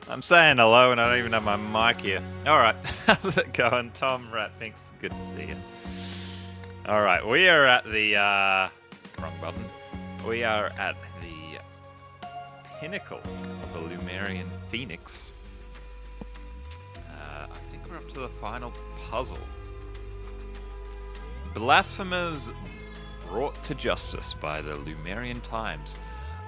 I'm saying hello and I don't even have my mic here. Alright, how's it going? Tom Ratfinks, good to see you. Alright, we are at the, wrong button. We are at the pinnacle of the Lemurian Phoenix. I think we're up to the final puzzle. Blasphemers brought to justice by the Lemurian Times.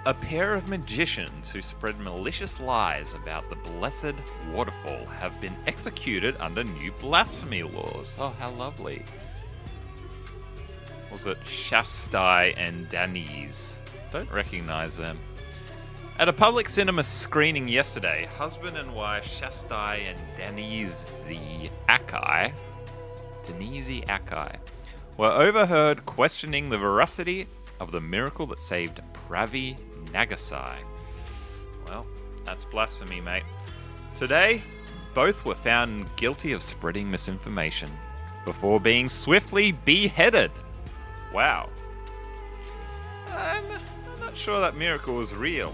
A pair of magicians who spread malicious lies about the blessed waterfall have been executed under new blasphemy laws. Oh, how lovely. Was it Shastai and Danise? Don't recognize them. At a public cinema screening yesterday, husband and wife Shastai and Danise Akai were overheard questioning the veracity of the miracle that saved Pravi Nagasai. Well, that's blasphemy, mate. Today, both were found guilty of spreading misinformation before being swiftly beheaded. Wow. I'm not sure that miracle was real.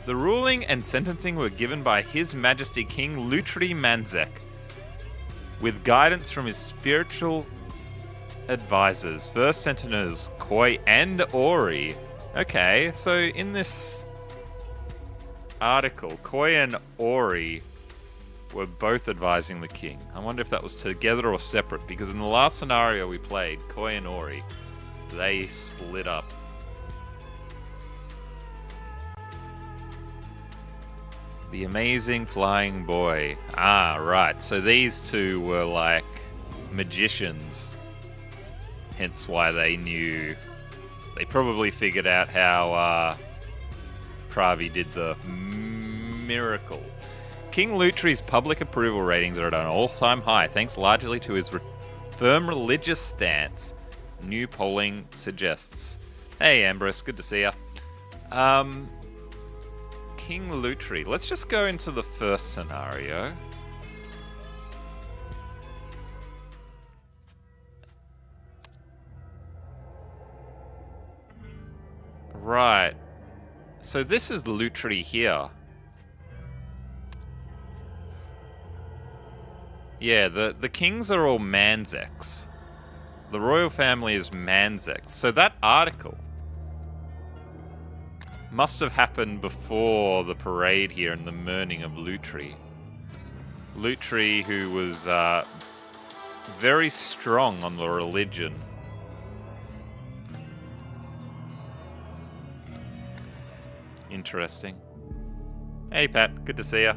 The ruling and sentencing were given by His Majesty King Lutri Manzek, with guidance from his spiritual advisors, First Sentinels Koi and Ori. Okay, so in this article, Koi and Ori were both advising the king. I wonder if that was together or separate, because in the last scenario we played, Koi and Ori, they split up. The Amazing Flying Boy. Ah, right. So these two were like magicians. Hence why they knew. They probably figured out how Pravi did the miracle. King Lutri's public approval ratings are at an all-time high, thanks largely to his firm religious stance. New polling suggests. Hey, Ambrose, good to see ya. King Lutri. Let's just go into the first scenario. Right. So this is Lutri here. Yeah, the kings are all Manzeks. The royal family is Manzeks. So that article must have happened before the parade here and the murning of Lutri. Lutri, who was very strong on the religion. Interesting. Hey Pat, good to see ya.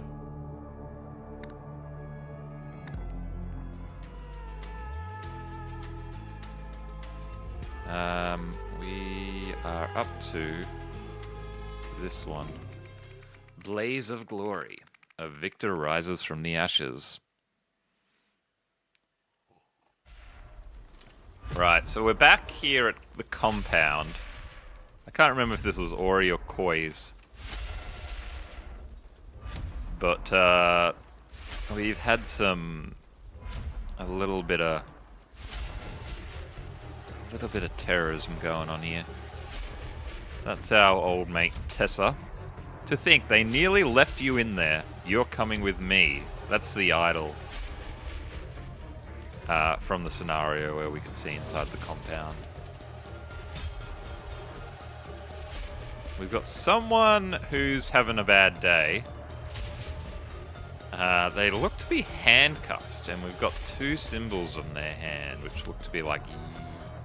We are up to this one. Blaze of Glory. A victor rises from the ashes. Right, so we're back here at the compound. I can't remember if this was Ori or Koi's. But we've had a little bit of terrorism going on here. That's our old mate Tessa. To think they nearly left you in there. You're coming with me. That's the idol from the scenario where we can see inside the compound. We've got someone who's having a bad day. They look to be handcuffed, and we've got two symbols on their hand, which look to be like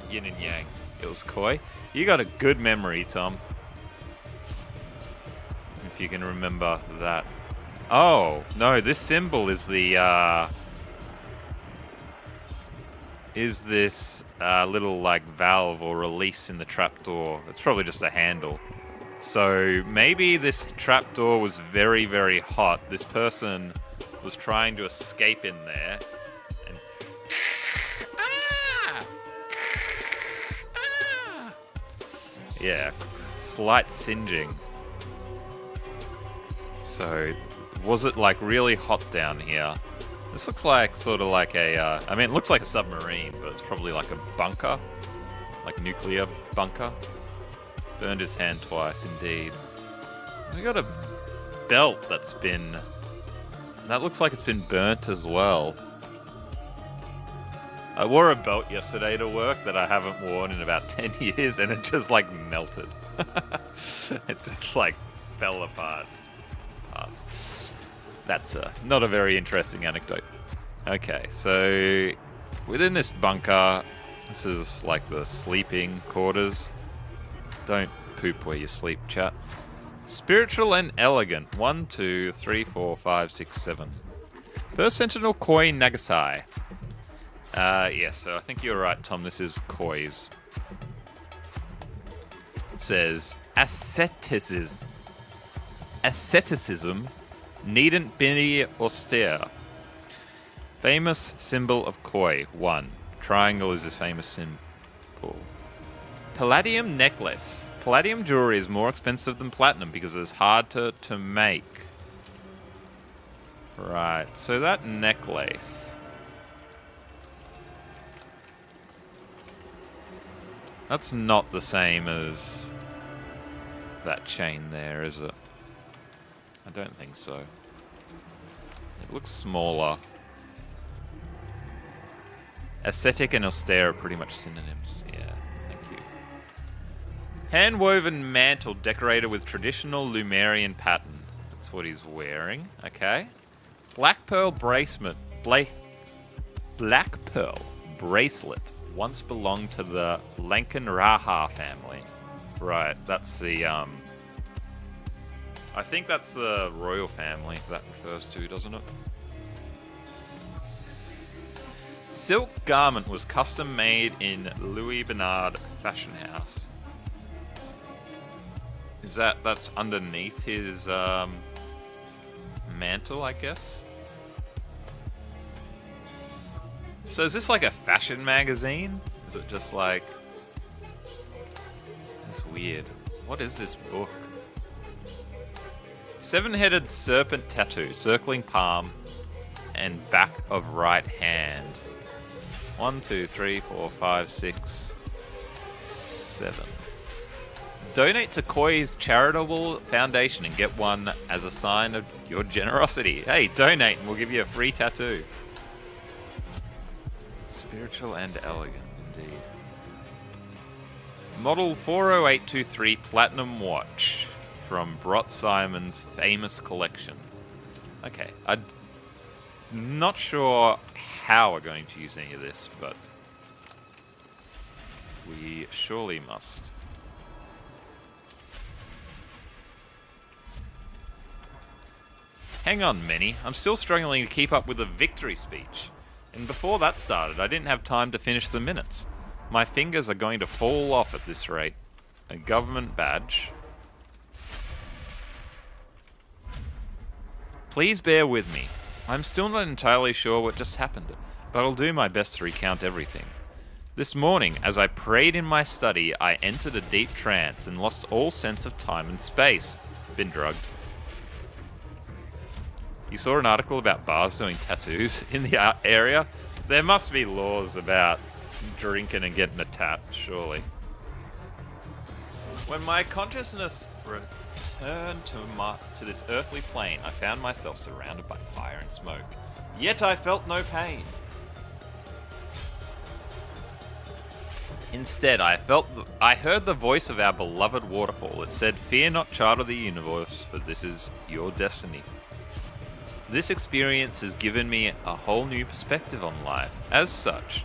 yin and yang. It was Koi. You got a good memory, Tom. If you can remember that. Oh, no, this symbol is the, is this little, like, valve or release in the trapdoor. It's probably just a handle. So maybe this trapdoor was very, very hot. This person was trying to escape in there. And yeah, slight singeing. So, was it like really hot down here? This looks like sort of like a, I mean, it looks like a submarine, but it's probably like a bunker. Like nuclear bunker. Burned his hand twice, indeed. We got a belt that's been... That looks like it's been burnt as well. I wore a belt yesterday to work that I haven't worn in about 10 years, and it just, like, melted. It just, like, fell apart. Parts. That's not a very interesting anecdote. Okay, so within this bunker, this is like the sleeping quarters. Don't poop where you sleep, chat. Spiritual and elegant. 1, 2, 3, 4, 5, 6, 7. First Sentinel Koi Nagasai. Yes, so I think you're right, Tom. This is Koi's. It says, asceticism needn't be austere. Famous symbol of Koi. 1. Triangle is his famous symbol. Palladium necklace. Palladium jewelry is more expensive than platinum because it's hard to make. Right, so that necklace... That's not the same as that chain there, is it? I don't think so. It looks smaller. Aesthetic and austere are pretty much synonyms. Yeah, thank you. Hand-woven mantle decorated with traditional Lemurian pattern. That's what he's wearing. Okay. Black pearl bracelet. Black pearl bracelet. Once belonged to the Lankan Raha family. Right, that's the, I think that's the royal family that refers to, doesn't it? Silk garment was custom made in Louis Bernard fashion house. Is that's underneath his, mantle, I guess? So is this like a fashion magazine? Is it just like... It's weird. What is this book? 7-headed serpent tattoo, circling palm and back of right hand. 1, 2, 3, 4, 5, 6, 7. Donate to Koi's charitable foundation and get one as a sign of your generosity. Hey, donate and we'll give you a free tattoo. Spiritual and elegant, indeed. Model 40823 Platinum Watch from Brot Simon's famous collection. Okay, I'm not sure how we're going to use any of this, but we surely must. Hang on, Minnie. I'm still struggling to keep up with the victory speech. And before that started, I didn't have time to finish the minutes. My fingers are going to fall off at this rate. A government badge. Please bear with me. I'm still not entirely sure what just happened, but I'll do my best to recount everything. This morning, as I prayed in my study, I entered a deep trance and lost all sense of time and space. Been drugged. You saw an article about bars doing tattoos in the area? There must be laws about drinking and getting a tat, surely. When my consciousness returned to this earthly plane, I found myself surrounded by fire and smoke. Yet I felt no pain. Instead, I heard the voice of our beloved waterfall. It said, "Fear not, child of the universe, for this is your destiny." This experience has given me a whole new perspective on life. As such,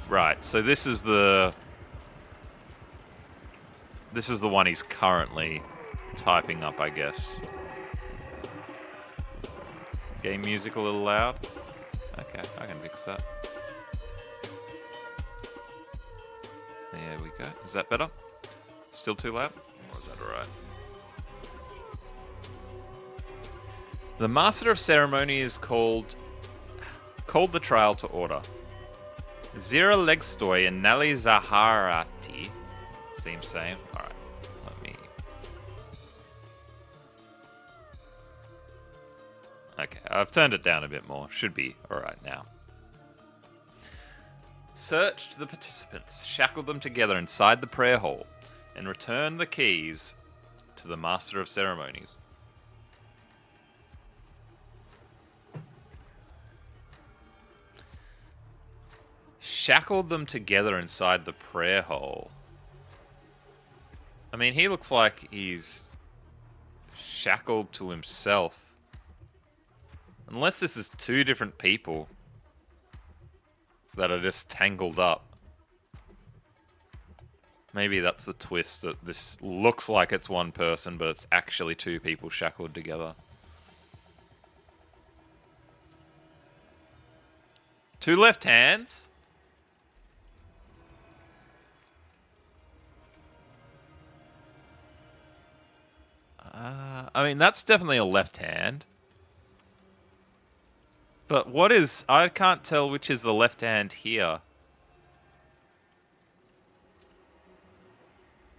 Right, so this is the one he's currently typing up, I guess. Game music a little loud? Okay, I can fix that. There we go. Is that better? Still too loud? Or is that alright? The master of ceremony is called the trial to order. Zira Legstoy and Nali Zaharati seem same. Alright, let me... Okay, I've turned it down a bit more. Should be alright now. Searched the participants, shackled them together inside the prayer hall, and returned the keys to the Master of Ceremonies. Shackled them together inside the prayer hole. I mean, he looks like he's shackled to himself. Unless this is two different people that are just tangled up. Maybe that's the twist, that this looks like it's one person, but it's actually two people shackled together. Two left hands? I mean, that's definitely a left hand. But what is... I can't tell which is the left hand here.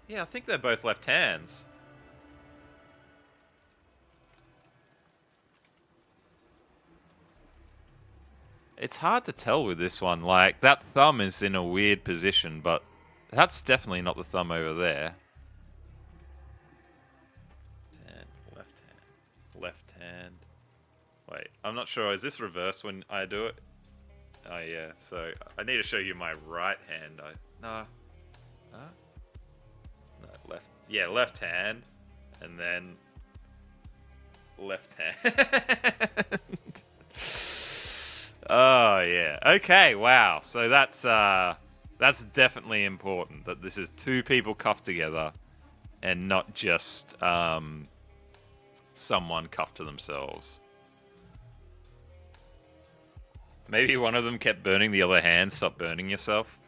Yeah, I think they're both left hands. It's hard to tell with this one. Like, that thumb is in a weird position, but that's definitely not the thumb over there. Left hand. Left hand. Wait, I'm not sure. Is this reversed when I do it? Oh, yeah. So, I need to show you my right hand. No. Huh? No, left. Yeah, left hand. And then... left hand. Oh, yeah. Okay, wow. So that's definitely important, that this is two people cuffed together and not just someone cuffed to themselves. Maybe one of them kept burning the other hand. Stop burning yourself.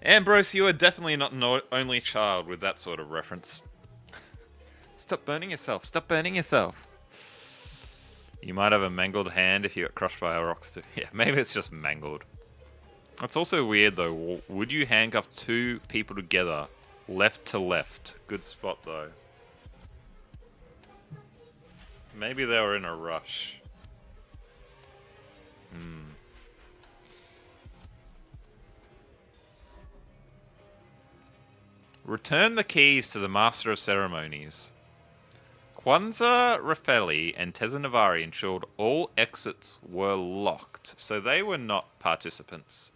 Ambrose, you are definitely not an only child with that sort of reference. Stop burning yourself. Stop burning yourself. You might have a mangled hand if you got crushed by a rocks too. Yeah, maybe it's just mangled. That's also weird though. Would you handcuff two people together, left to left? Good spot though. Maybe they were in a rush. Return the keys to the Master of Ceremonies. Kwanzaa Rafeli and Tessa Navari ensured all exits were locked, so they were not participants.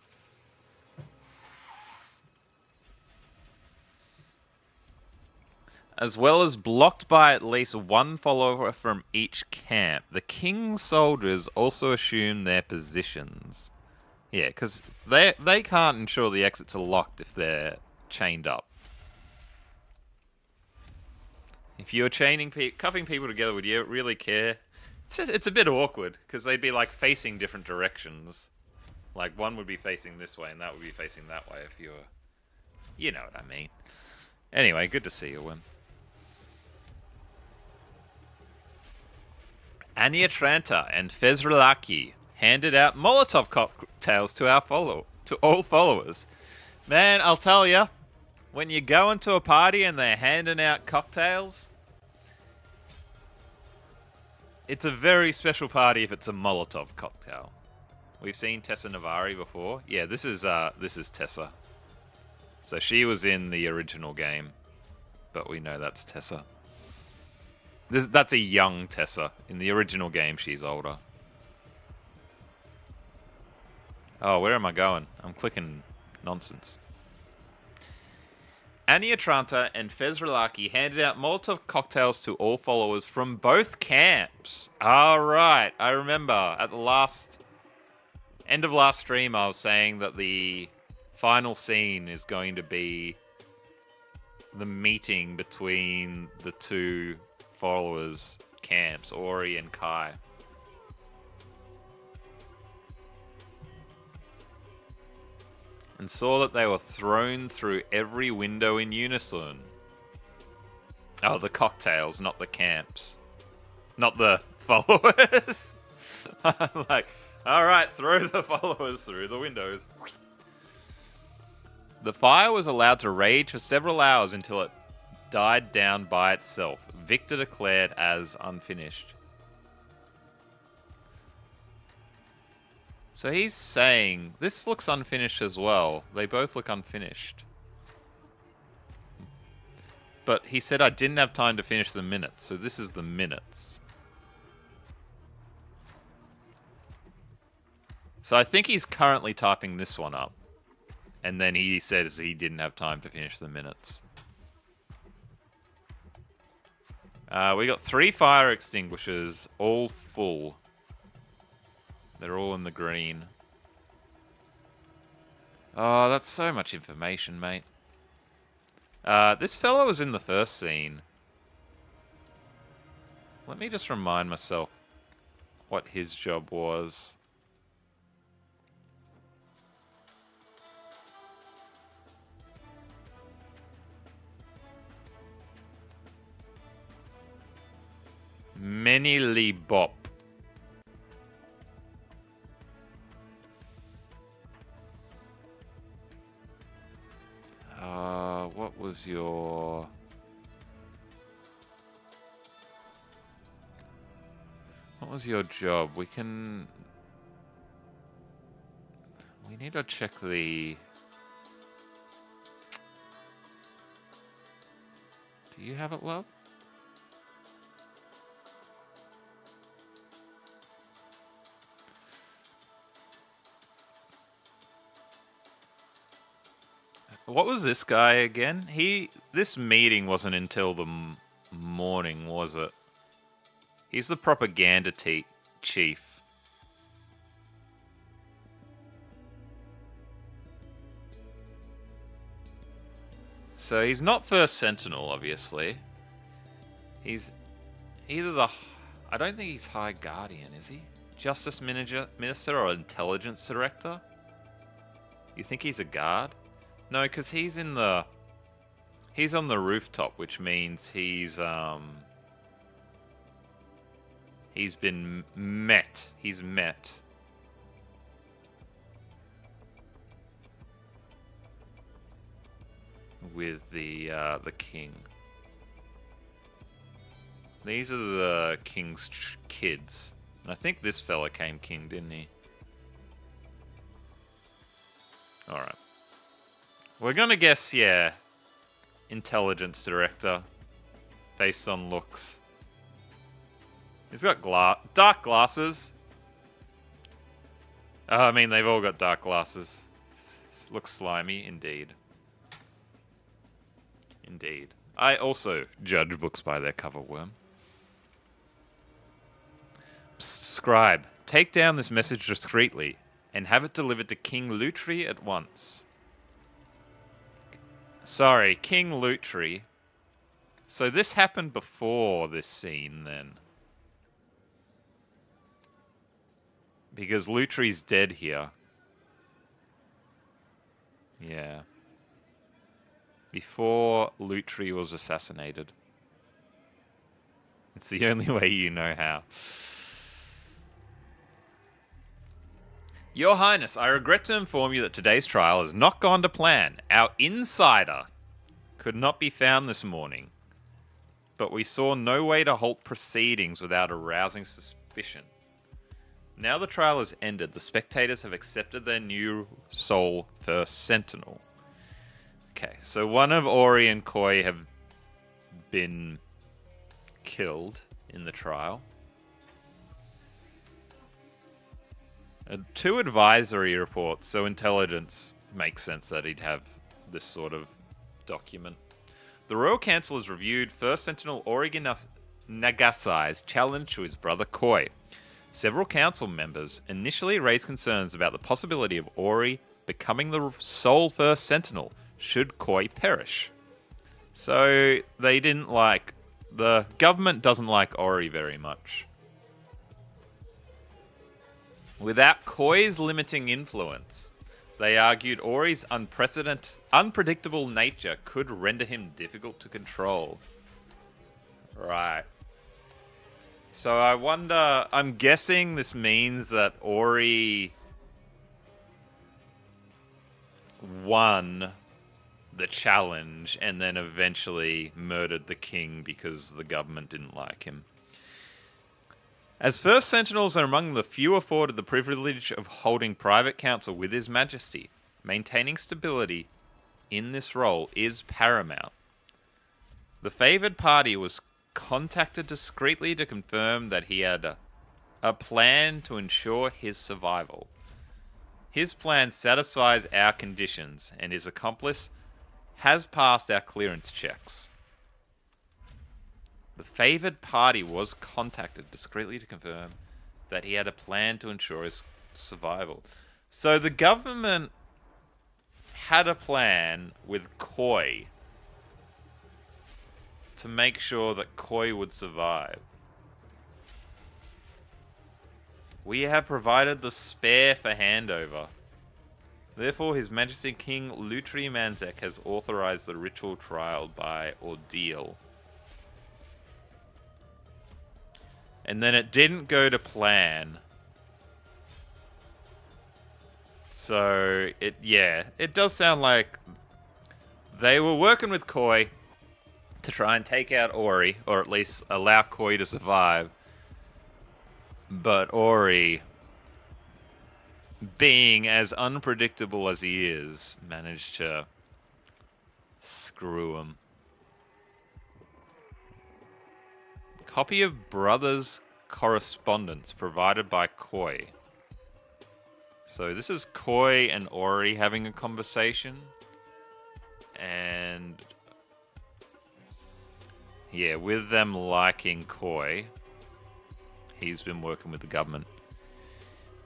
As well as blocked by at least one follower from each camp. The king's soldiers also assume their positions. Yeah, because they can't ensure the exits are locked if they're chained up. If you're cuffing people together, would you really care? It's a bit awkward, because they'd be like facing different directions. Like one would be facing this way, and that would be facing that way if you were... You know what I mean. Anyway, good to see you, Wim. Anya Tranta and Fezralaki handed out Molotov cocktails to all followers. Man, I'll tell ya, when you go into a party and they're handing out cocktails, it's a very special party if it's a Molotov cocktail. We've seen Tessa Navari before. Yeah, this is Tessa. So she was in the original game, but we know that's Tessa. That's a young Tessa. In the original game, she's older. Oh, where am I going? I'm clicking nonsense. Anya Tranta and Fezralaki handed out Molotov cocktails to all followers from both camps. Alright, I remember at the end of last stream I was saying that the final scene is going to be the meeting between the two followers' camps, Ori and Kai. And saw that they were thrown through every window in unison. Oh, the cocktails, not the camps. Not the followers. Like, alright, throw the followers through the windows. The fire was allowed to rage for several hours until it died down by itself. Victor declared as unfinished. So he's saying, this looks unfinished as well. They both look unfinished. But he said I didn't have time to finish the minutes, so this is the minutes. So I think he's currently typing this one up. And then he says he didn't have time to finish the minutes. We got 3 fire extinguishers, all full. They're all in the green. Oh, that's so much information, mate. This fellow was in the first scene. Let me just remind myself what his job was. Menily Bop. What was your... What was your job? We need to check the... Do you have it, love? What was this guy again? This meeting wasn't until the morning, was it? He's the propaganda chief. So he's not First Sentinel, obviously. He's either the... I don't think he's High Guardian, is he? Justice Minister or Intelligence Director? You think he's a guard? No, because he's in the... He's on the rooftop, which means he's been met. He's met. With the king. These are the king's kids. And I think this fella came king, didn't he? Alright. We're gonna guess, yeah, intelligence director, based on looks. He's got dark glasses. I mean, they've all got dark glasses. Looks slimy, indeed. Indeed. I also judge books by their cover, Worm. Scribe, take down this message discreetly and have it delivered to King Lutri at once. Sorry, King Lutri. So this happened before this scene, then. Because Lutri's dead here. Yeah. Before Lutri was assassinated. It's the only way you know how. Your Highness, I regret to inform you that today's trial has not gone to plan. Our insider could not be found this morning, but we saw no way to halt proceedings without arousing suspicion. Now the trial has ended, the spectators have accepted their new sole First Sentinel. Okay, so one of Ori and Koi have been killed in the trial. 2 advisory reports, so intelligence makes sense that he'd have this sort of document. The Royal Council has reviewed First Sentinel Ori Nagasai's challenge to his brother Koi. Several council members initially raised concerns about the possibility of Ori becoming the sole First Sentinel should Koi perish. So they didn't like... The government doesn't like Ori very much. Without Koi's limiting influence, they argued Ori's unpredictable nature could render him difficult to control. Right. So I wonder... I'm guessing this means that Ori won the challenge and then eventually murdered the king because the government didn't like him. As First Sentinels are among the few afforded the privilege of holding private counsel with His Majesty, maintaining stability in this role is paramount. The favored party was contacted discreetly to confirm that he had a plan to ensure his survival. His plan satisfies our conditions, and his accomplice has passed our clearance checks. The favored party was contacted discreetly to confirm that he had a plan to ensure his survival. So the government had a plan with Koi to make sure that Koi would survive. We have provided the spare for handover. Therefore, His Majesty King Lutri Manzek has authorized the ritual trial by ordeal. And then it didn't go to plan. So, it does sound like they were working with Koi to try and take out Ori, or at least allow Koi to survive. But Ori, being as unpredictable as he is, managed to screw him. Copy of brother's correspondence provided by Koi. So this is Koi and Ori having a conversation. And yeah, with them liking Koi, he's been working with the government.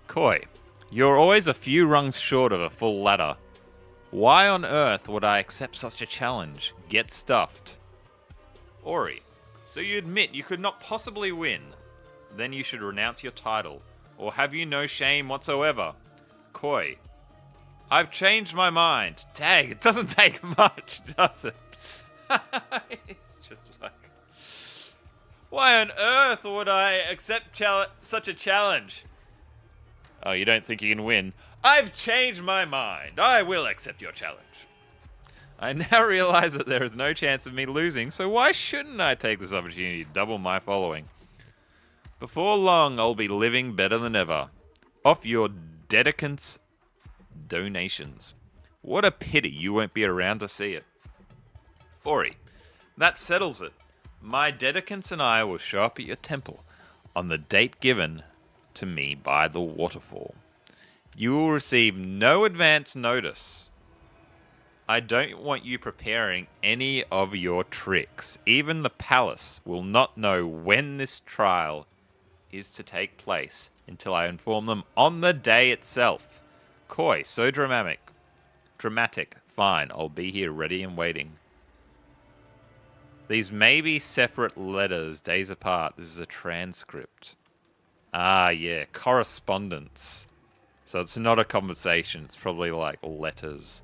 Koi, you're always a few rungs short of a full ladder. Why on earth would I accept such a challenge? Get stuffed. Ori, so you admit you could not possibly win. Then you should renounce your title. Or have you no shame whatsoever? Koi, I've changed my mind. Dang, it doesn't take much, does it? It's just like, why on earth would I accept such a challenge? Oh, you don't think you can win? I've changed my mind. I will accept your challenge. I now realize that there is no chance of me losing, so why shouldn't I take this opportunity to double my following? Before long, I'll be living better than ever. Off your dedicants' donations. What a pity you won't be around to see it. Ori, that settles it. My dedicants and I will show up at your temple on the date given to me by the waterfall. You will receive no advance notice. I don't want you preparing any of your tricks. Even the palace will not know when this trial is to take place until I inform them on the day itself. Koi, so dramatic. Fine, I'll be here ready and waiting. These may be separate letters, days apart. This is a transcript. Ah, yeah, correspondence. So it's not a conversation. It's probably like letters.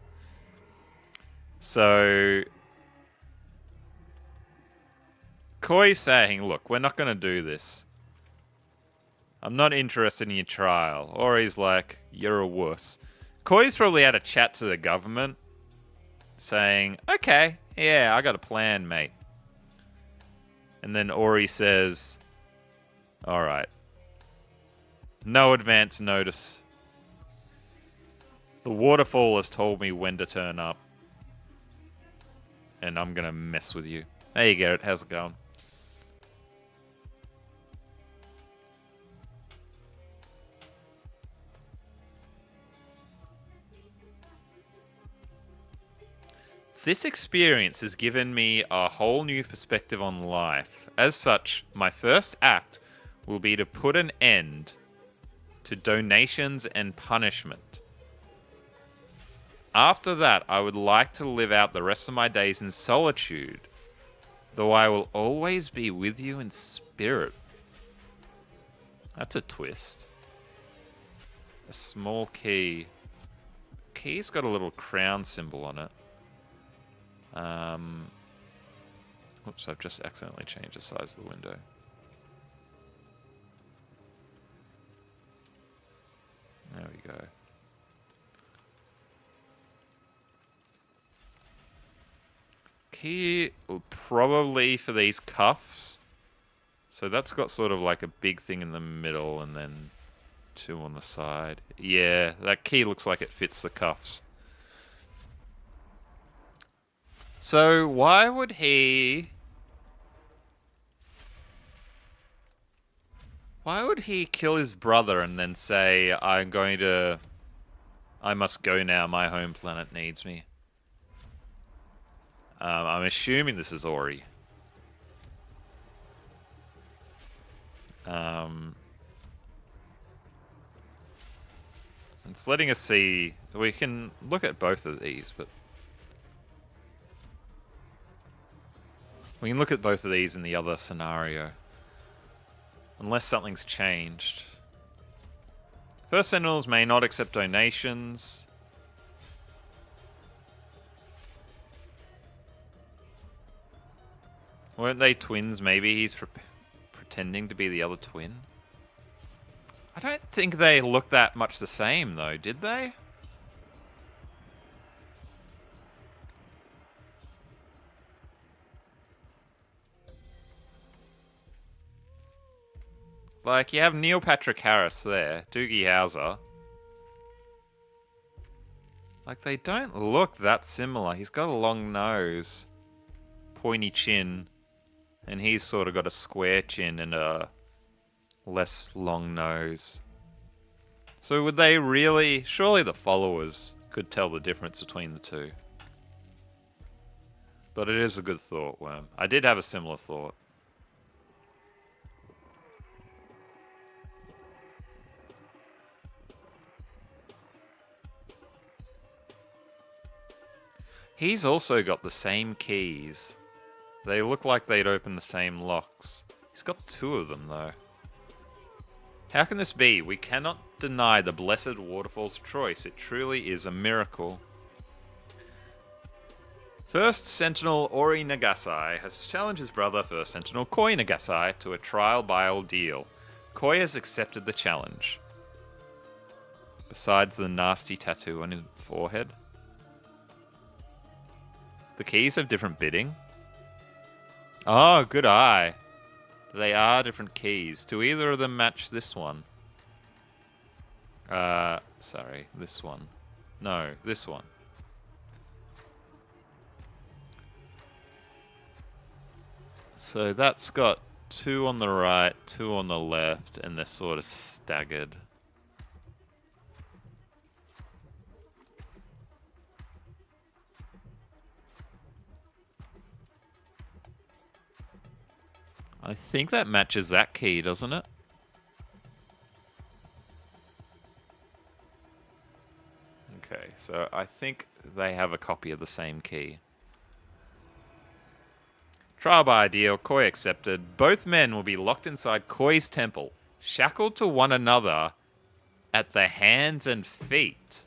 So Koi's saying, look, we're not going to do this. I'm not interested in your trial. Or he's like, you're a wuss. Koi's probably had a chat to the government saying, okay, yeah, I got a plan, mate. And then Ori says, alright. No advance notice. The waterfall has told me when to turn up. And I'm gonna mess with you. Hey Garrett, how's it going? This experience has given me a whole new perspective on life. As such, my first act will be to put an end to donations and punishment. After that, I would like to live out the rest of my days in solitude, though I will always be with you in spirit. That's a twist. A small key. Key's got a little crown symbol on it. Oops, I've just accidentally changed the size of the window. There we go. Key probably for these cuffs. So that's got sort of like a big thing in the middle and then two on the side. Yeah, that key looks like it fits the cuffs. So why would he Why would he kill his brother and then say, I must go now, my home planet needs me? I'm assuming this is Ori. It's letting us see... We can look at both of these, but... We can look at both of these in the other scenario. Unless something's changed. First Sentinels may not accept donations. Weren't they twins? Maybe he's pretending to be the other twin? I don't think they look that much the same, though, did they? Like, you have Neil Patrick Harris there, Doogie Howser. Like, they don't look that similar. He's got a long nose, pointy chin, and he's sort of got a square chin and a less long nose. So would they really... Surely the followers could tell the difference between the two. But it is a good thought, Worm. I did have a similar thought. He's also got the same keys. They look like they'd open the same locks. He's got two of them, though. How can this be? We cannot deny the blessed waterfall's choice. It truly is a miracle. First Sentinel Ori Nagasai has challenged his brother, First Sentinel Koi Nagasai, to a trial by ordeal. Koi has accepted the challenge. Besides the nasty tattoo on his forehead. The keys have different bidding. Oh, good eye. They are different keys. Do either of them match this one? Sorry, this one. No, this one. So that's got two on the right, two on the left, and they're sort of staggered. I think that matches that key, doesn't it? Okay, so I think they have a copy of the same key. Trial by ordeal, Koi accepted. Both men will be locked inside Koi's temple, shackled to one another at the hands and feet.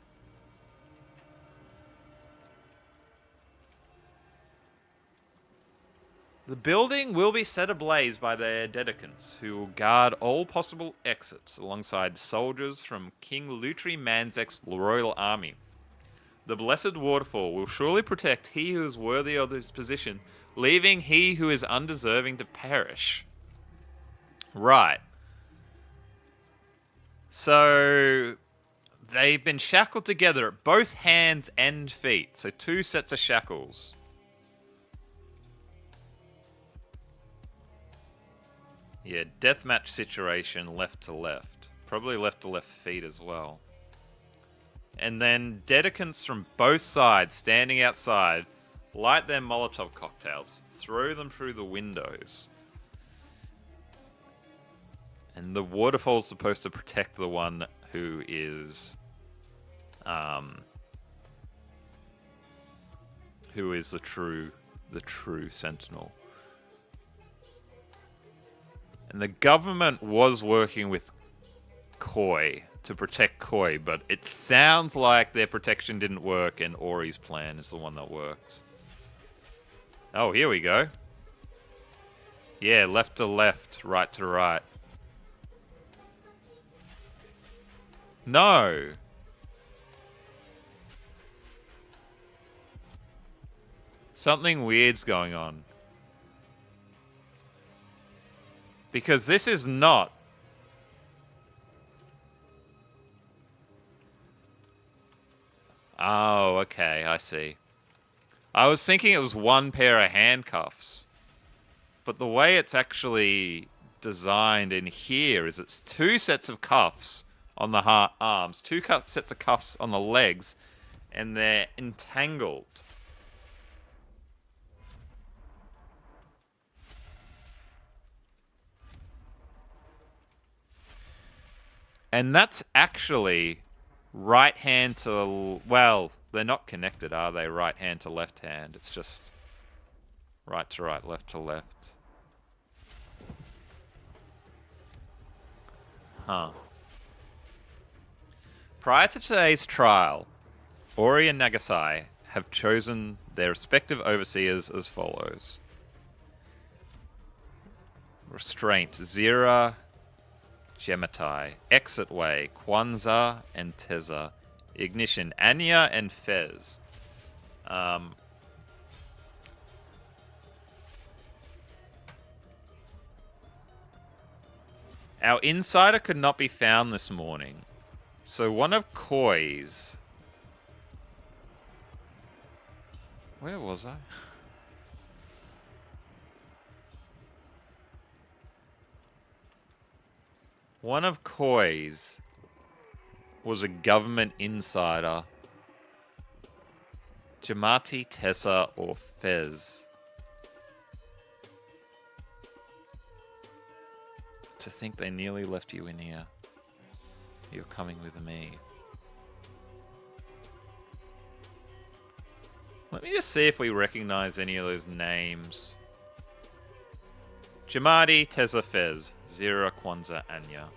The building will be set ablaze by their dedicants, who will guard all possible exits alongside soldiers from King Lutri Manzek's royal army. The blessed waterfall will surely protect he who is worthy of his position, leaving he who is undeserving to perish. Right. So they've been shackled together at both hands and feet. So two sets of shackles. Yeah, deathmatch situation left to left. Probably left to left feet as well. And then dedicants from both sides standing outside light their Molotov cocktails, throw them through the windows. And the waterfall's supposed to protect the one who is the true sentinel. And the government was working with Koi to protect Koi, but it sounds like their protection didn't work and Ori's plan is the one that worked. Oh, here we go. Yeah, left to left, right to right. No. Something weird's going on. Because this is not... Oh, okay, I see. I was thinking it was one pair of handcuffs. But the way it's actually designed in here is it's two sets of cuffs on the arms, two sets of cuffs on the legs, and they're entangled. And that's actually right hand to... Well, they're not connected, are they? Right hand to left hand. It's just right to right, left to left. Huh. Prior to today's trial, Ori and Nagasai have chosen their respective overseers as follows. Restraint, Zira, Gematai. Exit way, Kwanzaa and Teza. Ignition, Anya and Fez. Our insider could not be found this morning. So one of Koi's... Where was I? One of Koi's was a government insider. Jamati, Tessa, or Fez. To think they nearly left you in here. You're coming with me. Let me just see if we recognize any of those names. Jamadi, Tessa, Fez. Zira, Kwanzaa, Anya.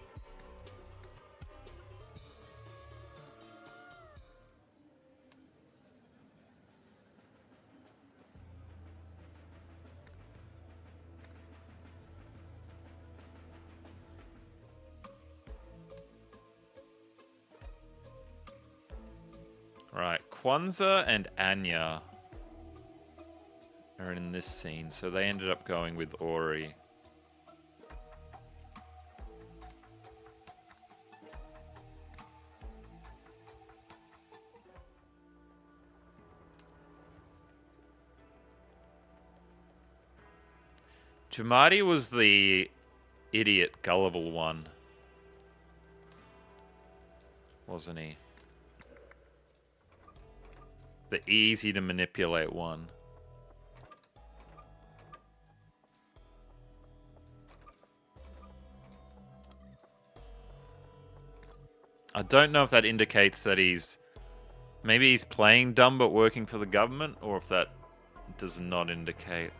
Right, Kwanzaa and Anya are in this scene, so they ended up going with Ori. Jamadi was the idiot, gullible one, wasn't he? The easy to manipulate one. I don't know if that indicates that maybe he's playing dumb but working for the government, or if that does not indicate.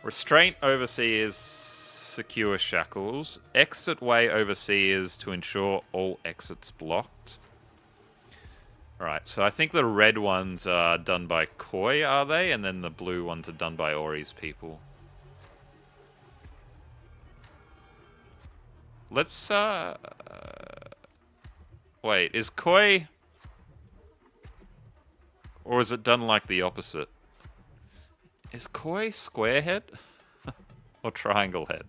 Restraint overseers secure shackles. Exit way overseers to ensure all exits blocked. Right, so I think the red ones are done by Koi, are they? And then the blue ones are done by Ori's people. Let's, wait, is Koi... Or is it done like the opposite? Is Koi square head? Or triangle head?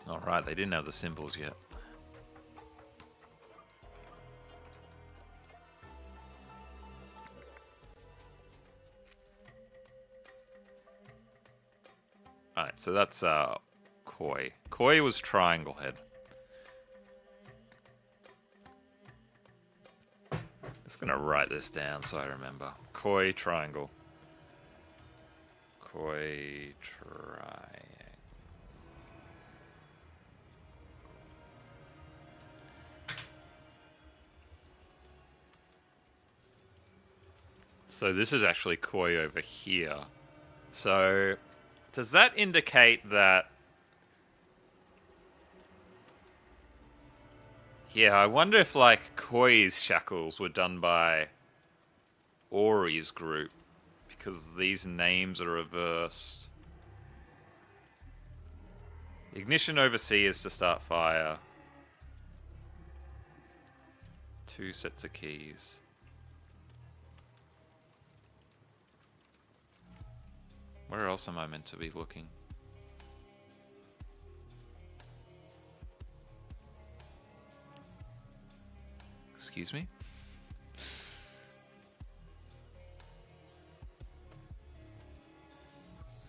Alright, they didn't have the symbols yet. Alright, so that's Koi. Koi was triangle head. Just gonna write this down so I remember. Koi triangle. Koi triangle. So this is actually Koi over here. So does that indicate that... Yeah, I wonder if, like, Koi's shackles were done by Ori's group, because these names are reversed. Ignition overseers to start fire. 2 sets of keys. Where else am I meant to be looking? Excuse me?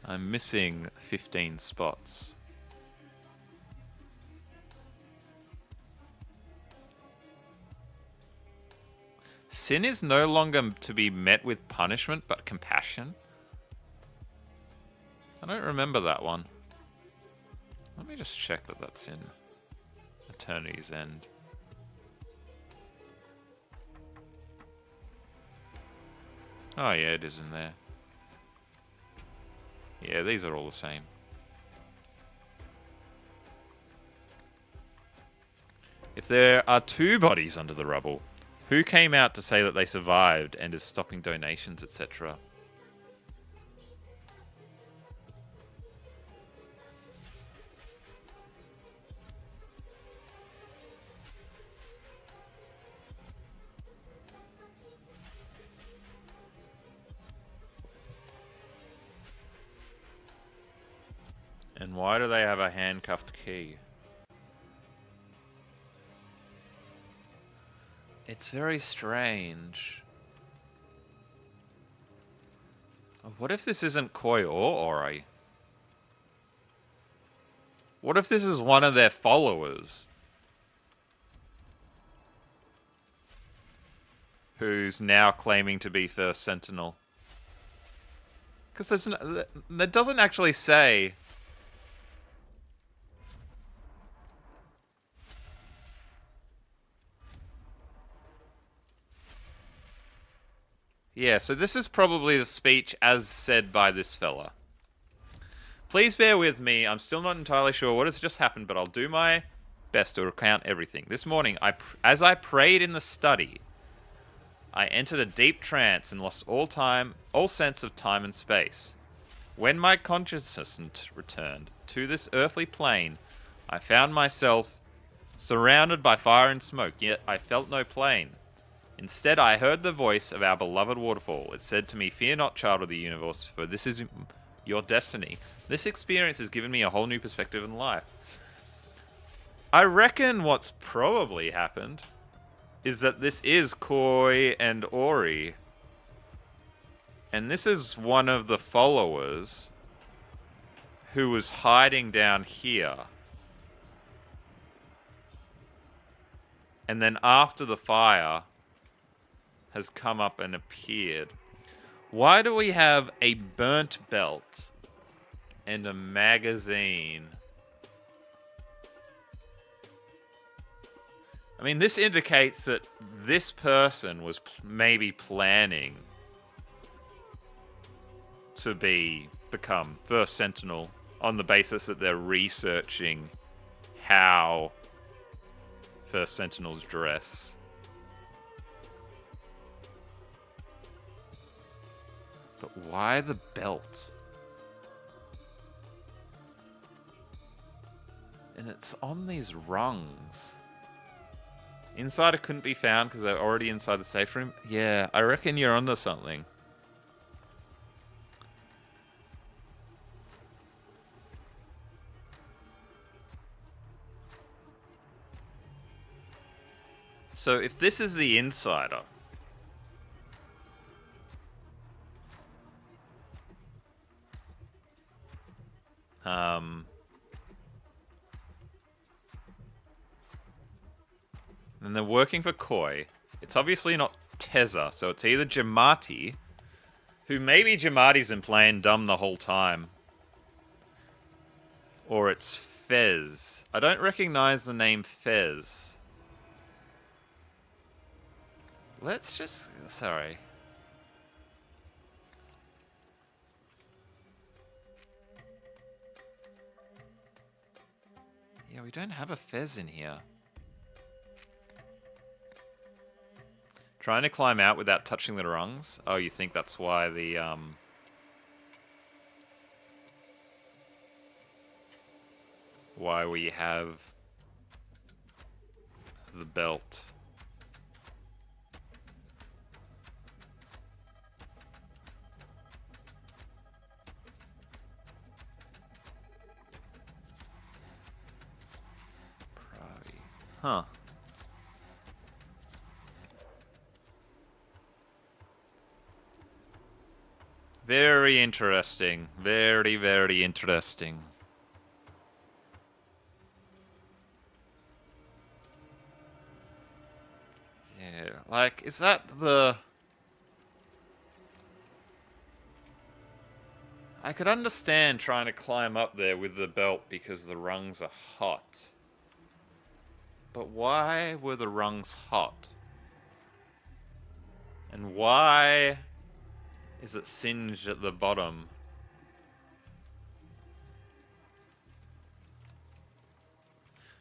I'm missing 15 spots. Sin is no longer to be met with punishment, but compassion. I don't remember that one. Let me just check that that's in Eternity's End. Oh yeah, it is in there. Yeah, these are all the same. If there are 2 bodies under the rubble, who came out to say that they survived and is stopping donations, etc.? And why do they have a handcuffed key? It's very strange. What if this isn't Koi or Ori? What if this is one of their followers? Who's now claiming to be First Sentinel? Because that doesn't actually say... Yeah, so this is probably the speech as said by this fella. Please bear with me, I'm still not entirely sure what has just happened, but I'll do my best to recount everything. This morning, as I prayed in the study, I entered a deep trance and lost all sense of time and space. When my consciousness returned to this earthly plane, I found myself surrounded by fire and smoke, yet I felt no plane. Instead, I heard the voice of our beloved waterfall. It said to me, "Fear not, child of the universe, for this is your destiny." This experience has given me a whole new perspective in life. I reckon what's probably happened is that this is Koi and Ori. And this is one of the followers who was hiding down here. And then after the fire has come up and appeared. Why do we have a burnt belt and a magazine? I mean, this indicates that this person was maybe planning to become First Sentinel on the basis that they're researching how First Sentinels dress. But why the belt? And it's on these rungs. Insider couldn't be found because they're already inside the safe room. Yeah, I reckon you're onto something. So if this is the insider... and they're working for Koi. It's obviously not Tezza, so it's either Jamati, who maybe Jamati's been playing dumb the whole time, or it's Fez. I don't recognize the name Fez. Let's just... Sorry. Yeah, we don't have a Fez in here. Trying to climb out without touching the rungs? Oh, you think that's why the, why we have the belt. Huh. Very interesting. Very, very interesting. Yeah, like, is that the... I could understand trying to climb up there with the belt because the rungs are hot. But why were the rungs hot? And why is it singed at the bottom?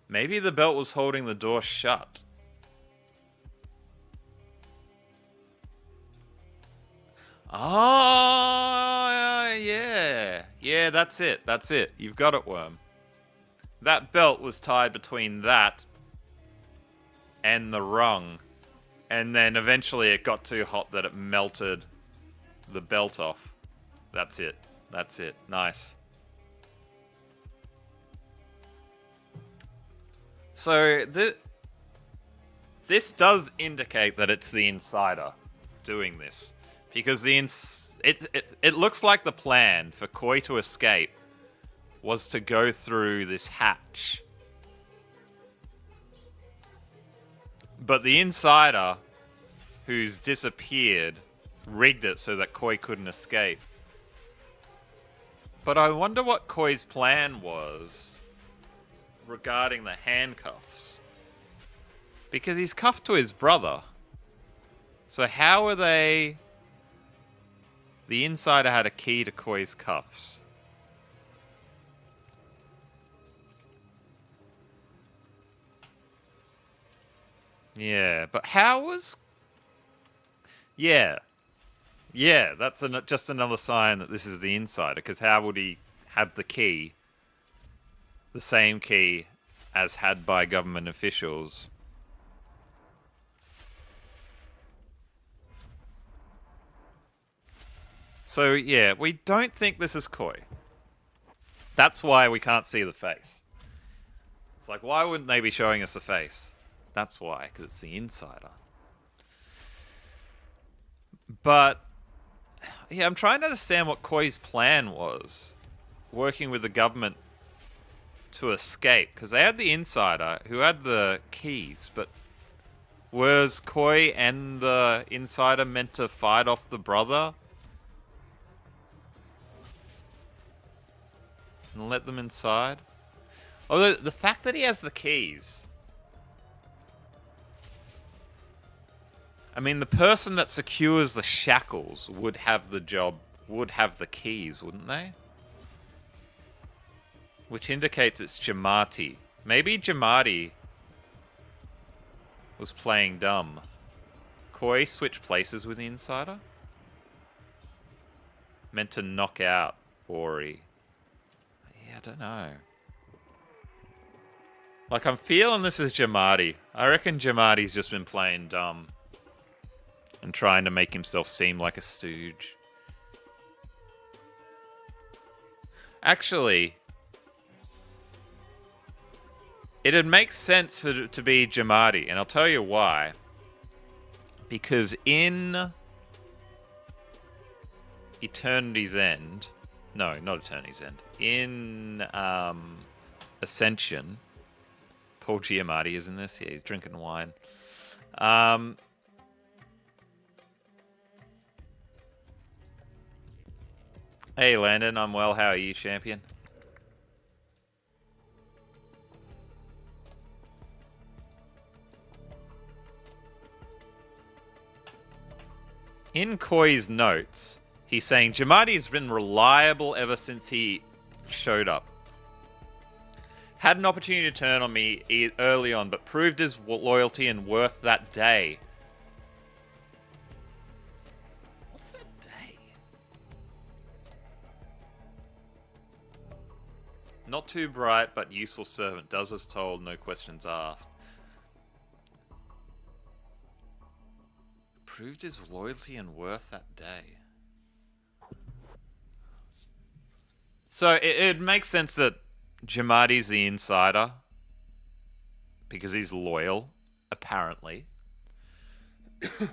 Maybe the belt was holding the door shut. Oh, yeah. Yeah, that's it. That's it. You've got it, Worm. That belt was tied between that and the rung. And then eventually it got too hot that it melted the belt off. That's it. That's it. Nice. So, this does indicate that it's the insider doing this. Because it looks like the plan for Koi to escape was to go through this hatch. But the insider, who's disappeared, rigged it so that Koi couldn't escape. But I wonder what Koi's plan was regarding the handcuffs. Because he's cuffed to his brother. So how are they... The insider had a key to Koi's cuffs. Yeah, but how was... Yeah. Yeah, that's just another sign that this is the insider, because how would he have the key, the same key as had by government officials? So, yeah, we don't think this is Koi. That's why we can't see the face. It's like, why wouldn't they be showing us the face? That's why, because it's the insider. But, yeah, I'm trying to understand what Koi's plan was. Working with the government to escape. Because they had the insider who had the keys, but was Koi and the insider meant to fight off the brother? And let them inside? Oh, the fact that he has the keys. I mean, the person that secures the shackles would have the job, would have the keys, wouldn't they? Which indicates it's Jamati. Maybe Jamati was playing dumb. Koi switched places with the insider? Meant to knock out Ori. I don't know. Like, I'm feeling this is Jamati. I reckon Jamati's just been playing dumb. And trying to make himself seem like a stooge. Actually, it'd make sense for it to be Jamati. And I'll tell you why. Because in Eternity's End... No, not Eternity's End. In Ascension, Paul Giamatti is in this. Yeah, he's drinking wine. Hey, Landon. I'm well. How are you, champion? In Koi's notes... He's saying, Jamati's been reliable ever since he showed up. Had an opportunity to turn on me early on, but proved his loyalty and worth that day. What's that day? Not too bright, but useful servant. Does as told, no questions asked. Proved his loyalty and worth that day. So it makes sense that Jamati's the insider. because he's loyal, apparently.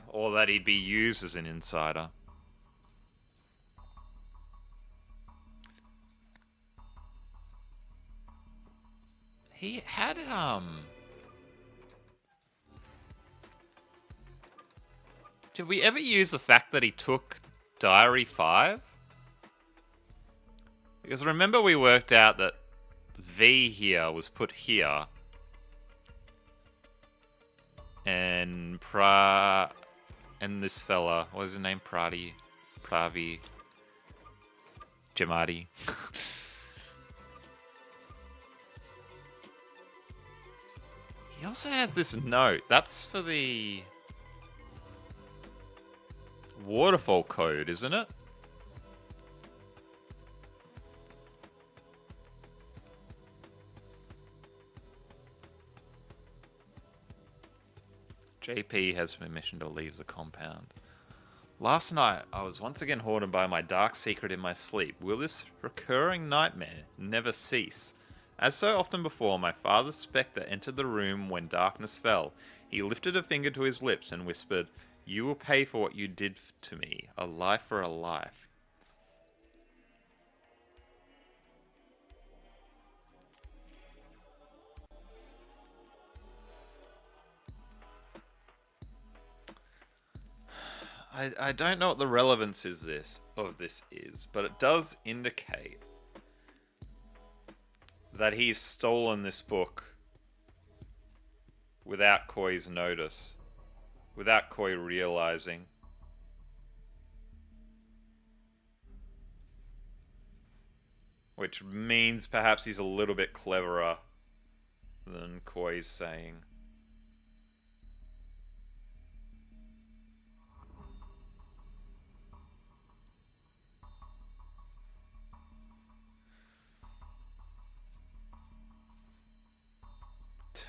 Or that he'd be used as an insider. He had, Did we ever use the fact that he took Diary 5? Because remember we worked out that V here was put here. And and this fella, what was his name? Pravi Jamadi. He also has this note. That's for the waterfall code, isn't it? JP has permission to leave the compound. Last night, I was once again haunted by my dark secret in my sleep. Will this recurring nightmare never cease? As so often before, my father's spectre entered the room when darkness fell. He lifted a finger to his lips and whispered, "You will pay for what you did to me. A life for a life." I don't know what the relevance of this is, but it does indicate that he's stolen this book without Koi's notice, without Koi realizing. Which means perhaps he's a little bit cleverer than Koi's saying.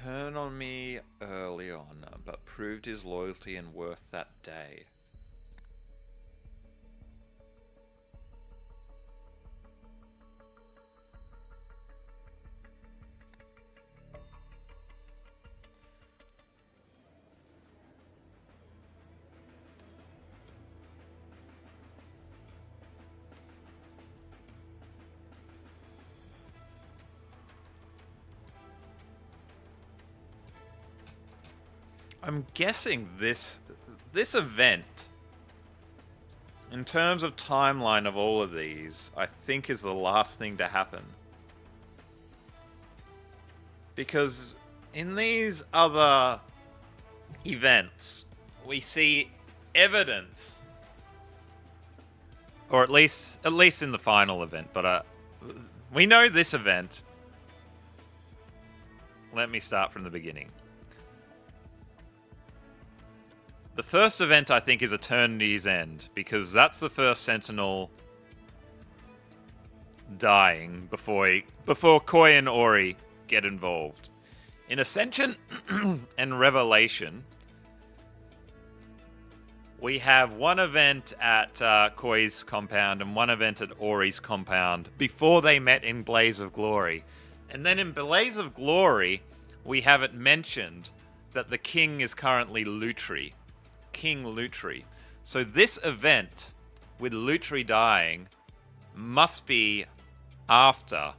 Turn on me early on, but proved his loyalty and worth that day. I'm guessing this event, in terms of timeline of all of these, I think is the last thing to happen. Because in these other events, we see evidence, or at least in the final event, but we know this event. Let me start from the beginning. The first event, I think, is Eternity's End, because that's the first Sentinel dying before Koi and Ori get involved. In Ascension and Revelation, we have one event at Koi's compound and one event at Ori's compound before they met in Blaze of Glory. And then in Blaze of Glory, we have it mentioned that the king is currently Lutri. King Lutri. So this event with Lutri dying must be after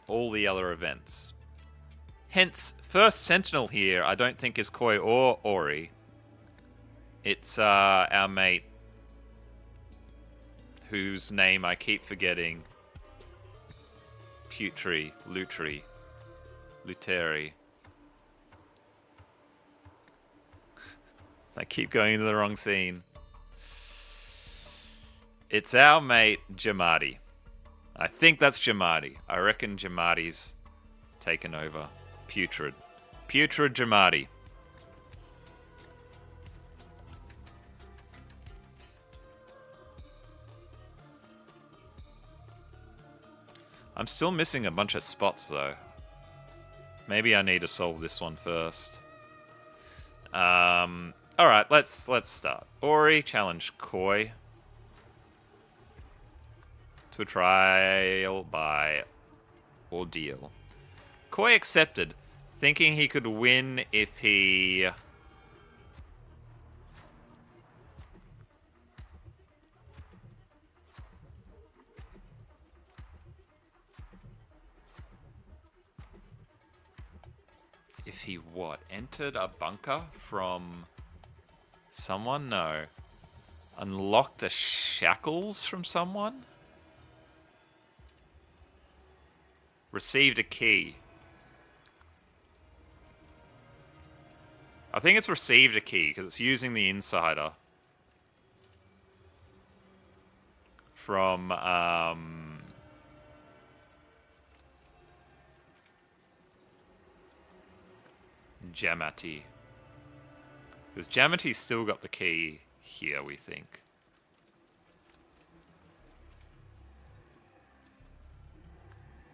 all the other events. Hence, first Sentinel here I don't think is Koi or Ori. It's our mate whose name I keep forgetting. Luteri. I keep going to the wrong scene. It's our mate, Jamadi. I think that's Jamadi. I reckon Jamadi's taken over. Putrid Jamadi. I'm still missing a bunch of spots, though. Maybe I need to solve this one first. Alright, let's start. Ori challenged Koi to a trial by ordeal. Koi accepted, Thinking he could win if he... If he what? Entered a bunker from someone? No. Unlocked the shackles from someone? Received a key. I think it's received a key because it's using the insider. From, Jamati. Because Jamati's still got the key here, we think.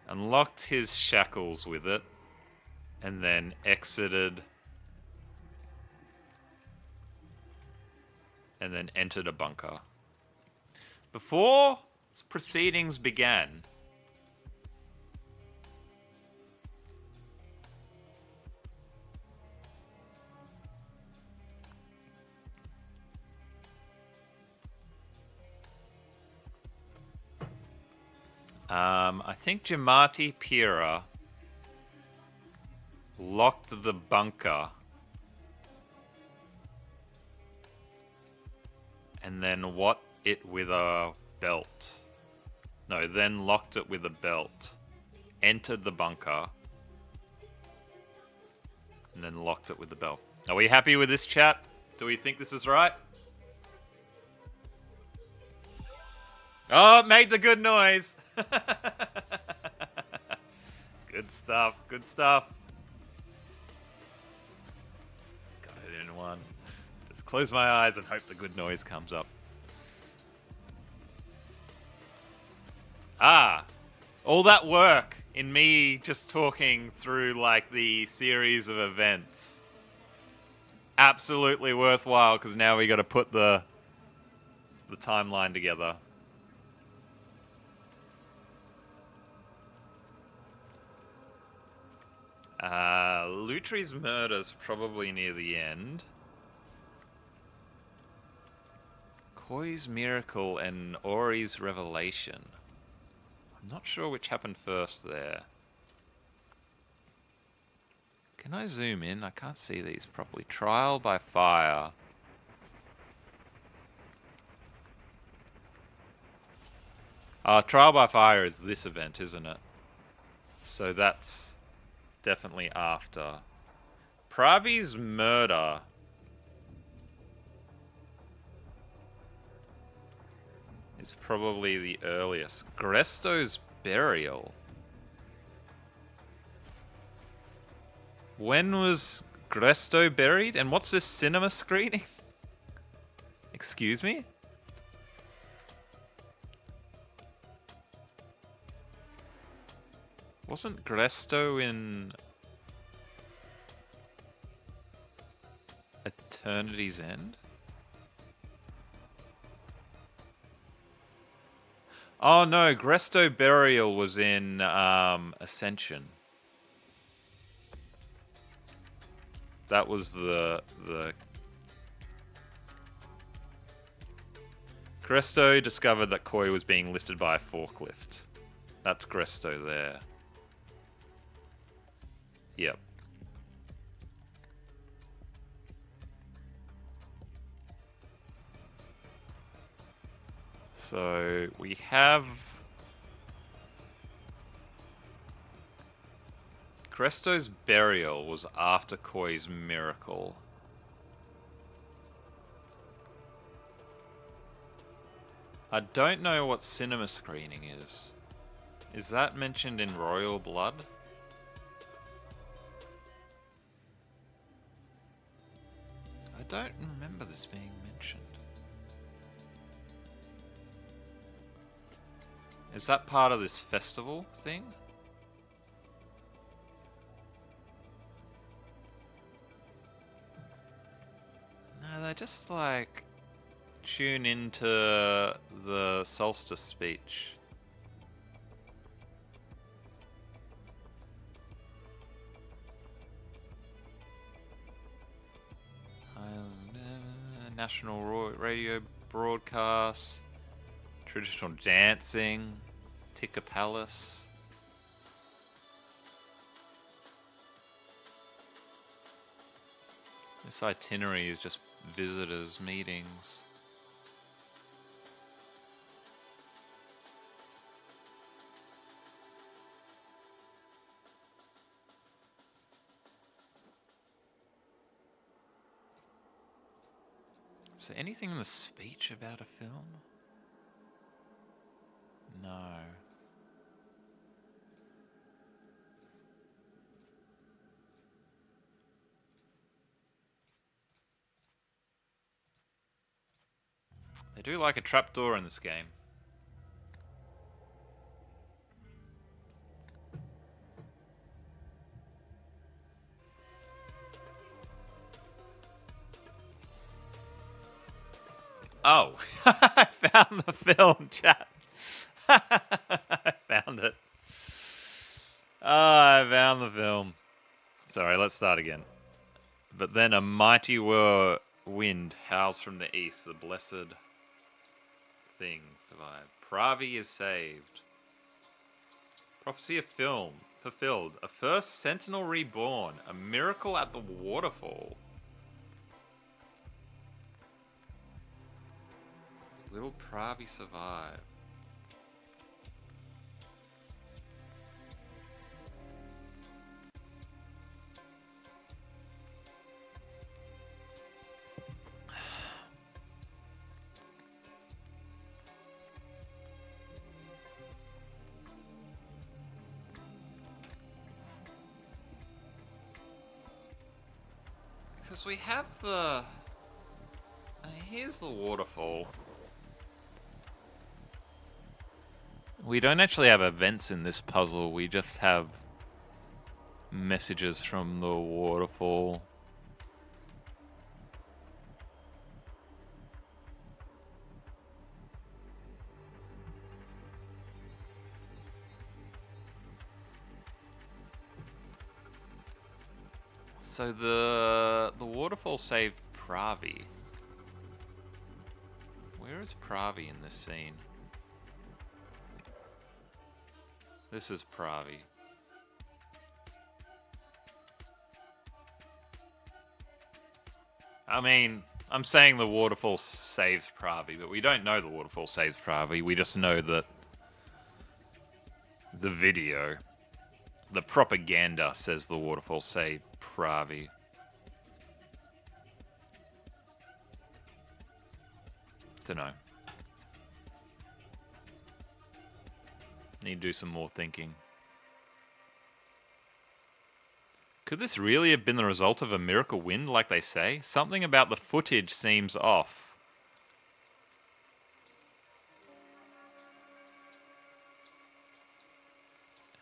Unlocked his shackles with it. And then exited. And then entered a bunker. Before proceedings began, I think Jamati Pira locked the bunker and then what it with a belt. No, then locked it with a belt. Entered the bunker. And then locked it with the belt. Are we happy with this, chat? Do we think this is right? Oh, it made the good noise. Good stuff. Good stuff. Got it in one. Just close my eyes and hope the good noise comes up. Ah, all that work in me just talking through like the series of events. Absolutely worthwhile because now we got to put the timeline together. Lutri's murder's probably near the end. Koi's miracle and Ori's revelation. I'm not sure which happened first there. Can I zoom in? I can't see these properly. Trial by fire. Trial by fire is this event, isn't it? So that's definitely after. Pravi's murder. Is probably the earliest. Gresto's burial. When was Gresto buried? And what's this cinema screening? Excuse me? Wasn't Gresto in Eternity's End? Oh no, Gresto Burial was in Ascension. That was the Gresto discovered that Koi was being lifted by a forklift. That's Gresto there. Yep. So we have Gresto's burial was after Koi's miracle. I don't know what cinema screening is. Is that mentioned in Royal Blood? I don't remember this being mentioned. Is that part of this festival thing? No, they just like tune into the solstice speech. national radio broadcasts, traditional dancing, Tikka Palace. This itinerary is just visitors' meetings. Is there anything in the speech about a film? No. They do like a trapdoor in this game. Oh, I found the film, chat. I found it. Oh, I found the film. Sorry, let's start again. But then a mighty wind howls from the east. The blessed thing survived. Pravi is saved. Prophecy of film fulfilled. A first sentinel reborn. A miracle at the waterfall. Will Pravi survive? Because we have the... here's the waterfall. We don't actually have events in this puzzle, we just have messages from the waterfall. So the waterfall saved Pravi. Where is Pravi in this scene? This is Pravi. I mean, I'm saying the waterfall saves Pravi, but we don't know the waterfall saves Pravi. We just know that the video, the propaganda says the waterfall saved Pravi. Dunno. Need to do some more thinking. Could this really have been the result of a miracle wind, like they say? Something about the footage seems off.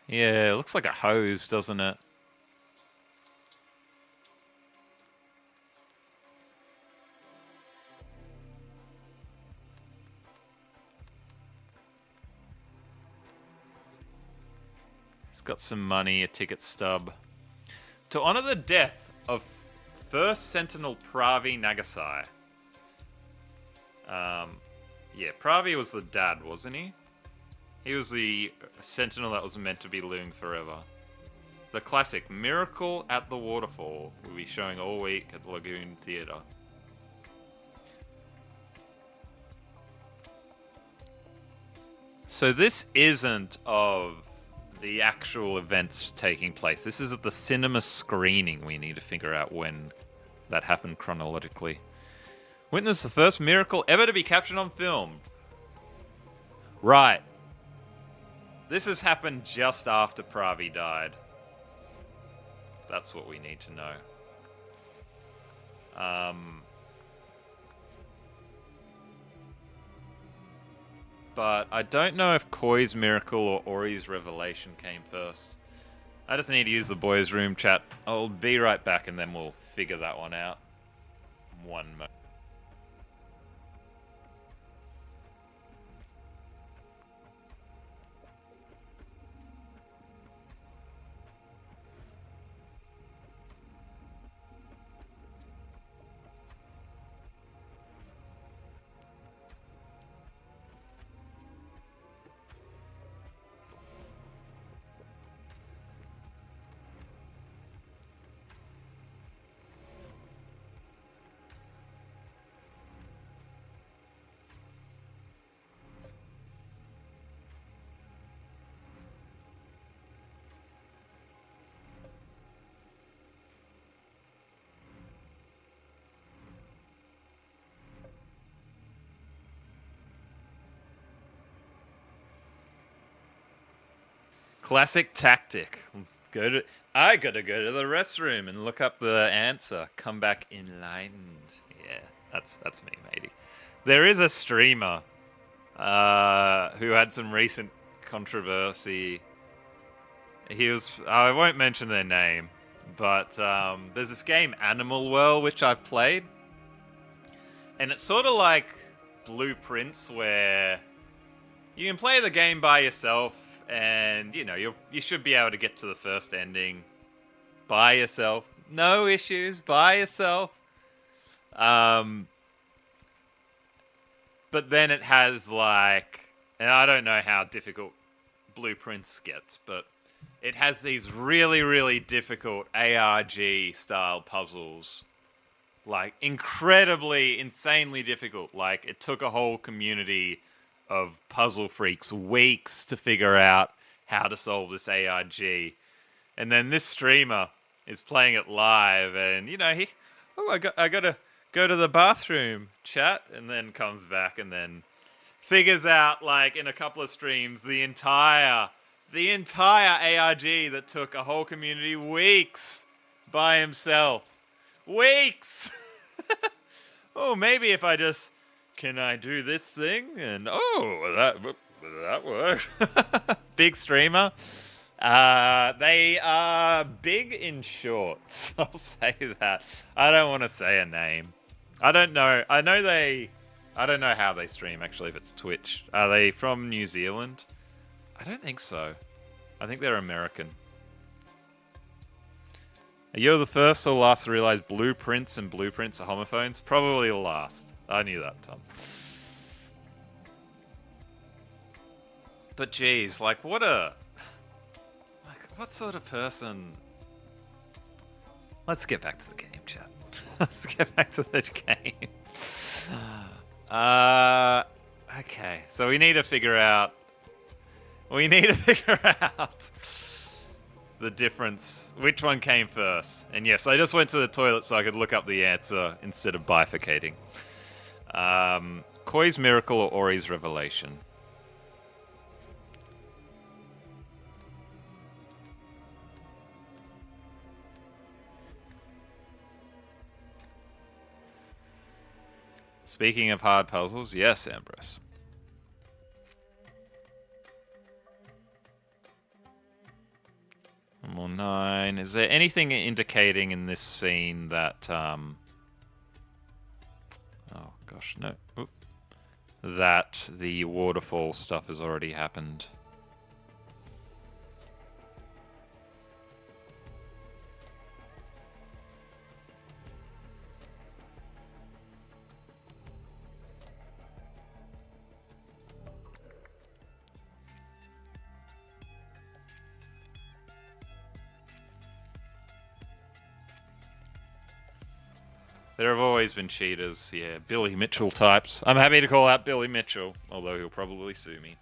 Yeah, it looks like a hose, doesn't it? He's got some money, a ticket stub. To honor the death of First Sentinel Pravi Nagasai. Yeah, Pravi was the dad, wasn't he? He was the sentinel that was meant to be living forever. The classic Miracle at the Waterfall will be showing all week at the Lagoon Theatre. So this isn't of the actual events taking place. This is at the cinema screening. We need to figure out when that happened chronologically. Witness the first miracle ever to be captured on film. Right. This has happened just after Pravi died. That's what we need to know. But I don't know if Koi's miracle or Ori's revelation came first. I just need to use the boys' room chat. I'll be right back and then we'll figure that one out. One moment. Classic tactic. I gotta go to the restroom and look up the answer. Come back enlightened. Yeah, that's me, matey. There is a streamer who had some recent controversy. I won't mention their name, but there's this game Animal World which I've played, and it's sort of like Blueprints where you can play the game by yourself, and you should be able to get to the first ending by yourself, no issues, by yourself. But then it has and I don't know how difficult Blueprints gets, but it has these really, really difficult ARG style puzzles. Incredibly, insanely difficult. It took a whole community of puzzle freaks weeks to figure out how to solve this ARG. And then this streamer is playing it live, and I gotta go to the bathroom, chat, and then comes back and then figures out in a couple of streams the entire ARG that took a whole community weeks by himself. Weeks. Oh, maybe if I just can I do this thing, and that works. Big streamer. They are big in shorts. I'll say that. I don't want to say a name. I don't know. I don't know how they stream, actually, if it's Twitch. Are they from New Zealand? I don't think so. I think they're American. Are you the first or last to realize blueprints and blueprints are homophones? Probably the last. I knew that, Tom. But geez, what sort of person... Let's get back to the game, chat. Let's get back to the game. Okay, so we need to figure out the difference. Which one came first? And yes, I just went to the toilet so I could look up the answer instead of bifurcating. Koi's Miracle or Ori's Revelation? Speaking of hard puzzles, yes, Ambrose. More 9. Is there anything indicating in this scene that... oh, gosh, no. Oop. That the waterfall stuff has already happened? There have always been cheaters, yeah. Billy Mitchell types. I'm happy to call out Billy Mitchell, although he'll probably sue me.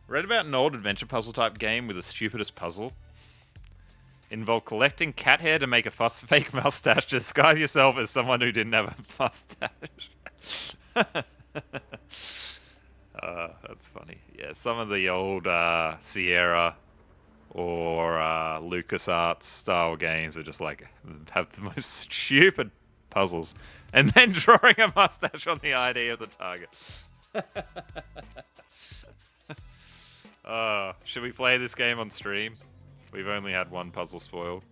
Read about an old adventure puzzle type game with the stupidest puzzle. Involved collecting cat hair to make a fake mustache to disguise yourself as someone who didn't have a mustache. That's funny. Yeah, some of the old Sierra or LucasArts style games are just have the most stupid puzzles, and then drawing a mustache on the ID of the target. Should we play this game on stream? We've only had one puzzle spoiled.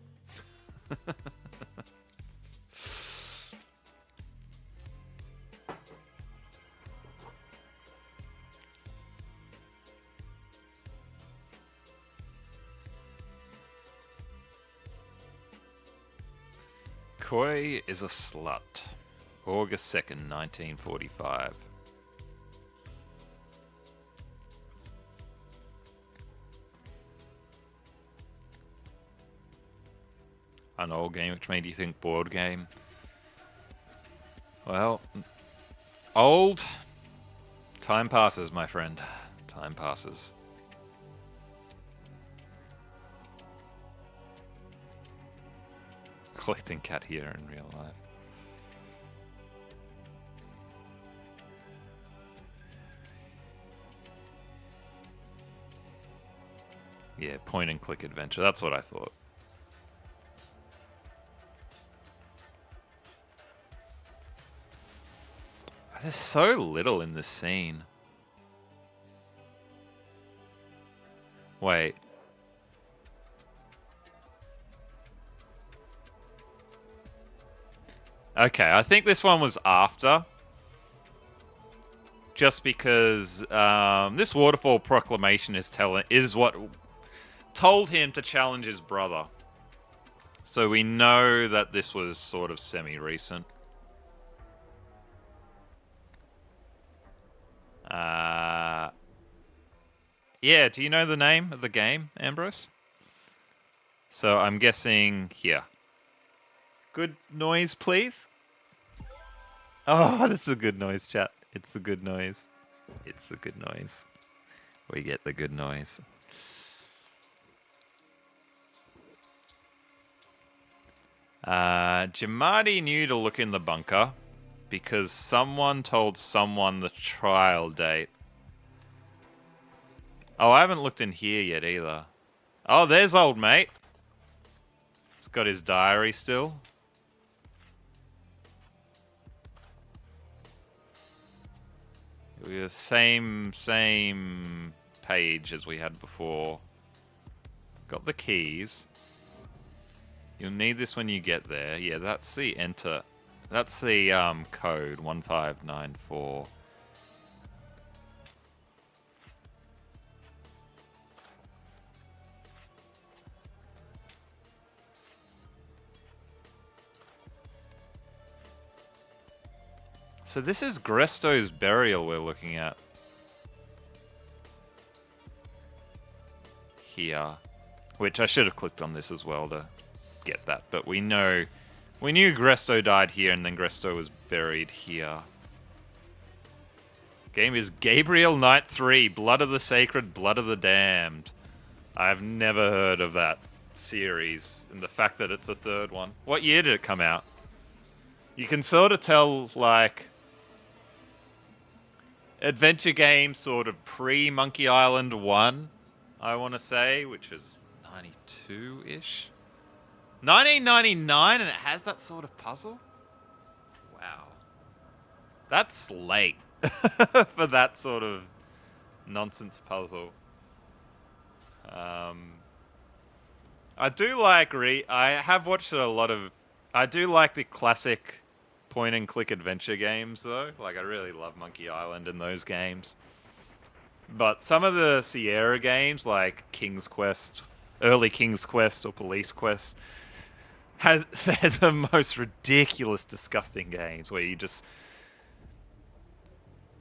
Koi is a slut. August 2nd, 1945. An old game which made you think board game. Well, old. Time passes, my friend. Time passes. Collecting cat hair in real life. Yeah, point and click adventure. That's what I thought. There's so little in this scene. Wait. Okay, I think this one was after. Just because this waterfall proclamation is what told him to challenge his brother. So we know that this was sort of semi-recent. Yeah, do you know the name of the game, Ambrose? So I'm guessing here. Good noise, please. Oh, this is a good noise, chat. It's the good noise. It's the good noise. We get the good noise. Jamadi knew to look in the bunker because someone told someone the trial date. Oh, I haven't looked in here yet either. Oh, there's old mate. He's got his diary still. We have the same page as we had before. Got the keys. You'll need this when you get there. Yeah, that's the enter. That's the code 1594. So this is Gresto's burial we're looking at. Here. Which I should have clicked on this as well to get that. But we knew Gresto died here and then Gresto was buried here. Game is Gabriel Knight 3, Blood of the Sacred, Blood of the Damned. I've never heard of that series and the fact that it's the third one. What year did it come out? You can sort of tell, like, adventure game sort of pre-Monkey Island 1, I want to say, which is 92-ish. 1999 and it has that sort of puzzle? Wow. That's late for that sort of nonsense puzzle. I do like I have watched a lot of... I do like the classic point-and-click adventure games, though. Like, I really love Monkey Island and those games. But some of the Sierra games, like King's Quest, early King's Quest or Police Quest, they're the most ridiculous, disgusting games where you just...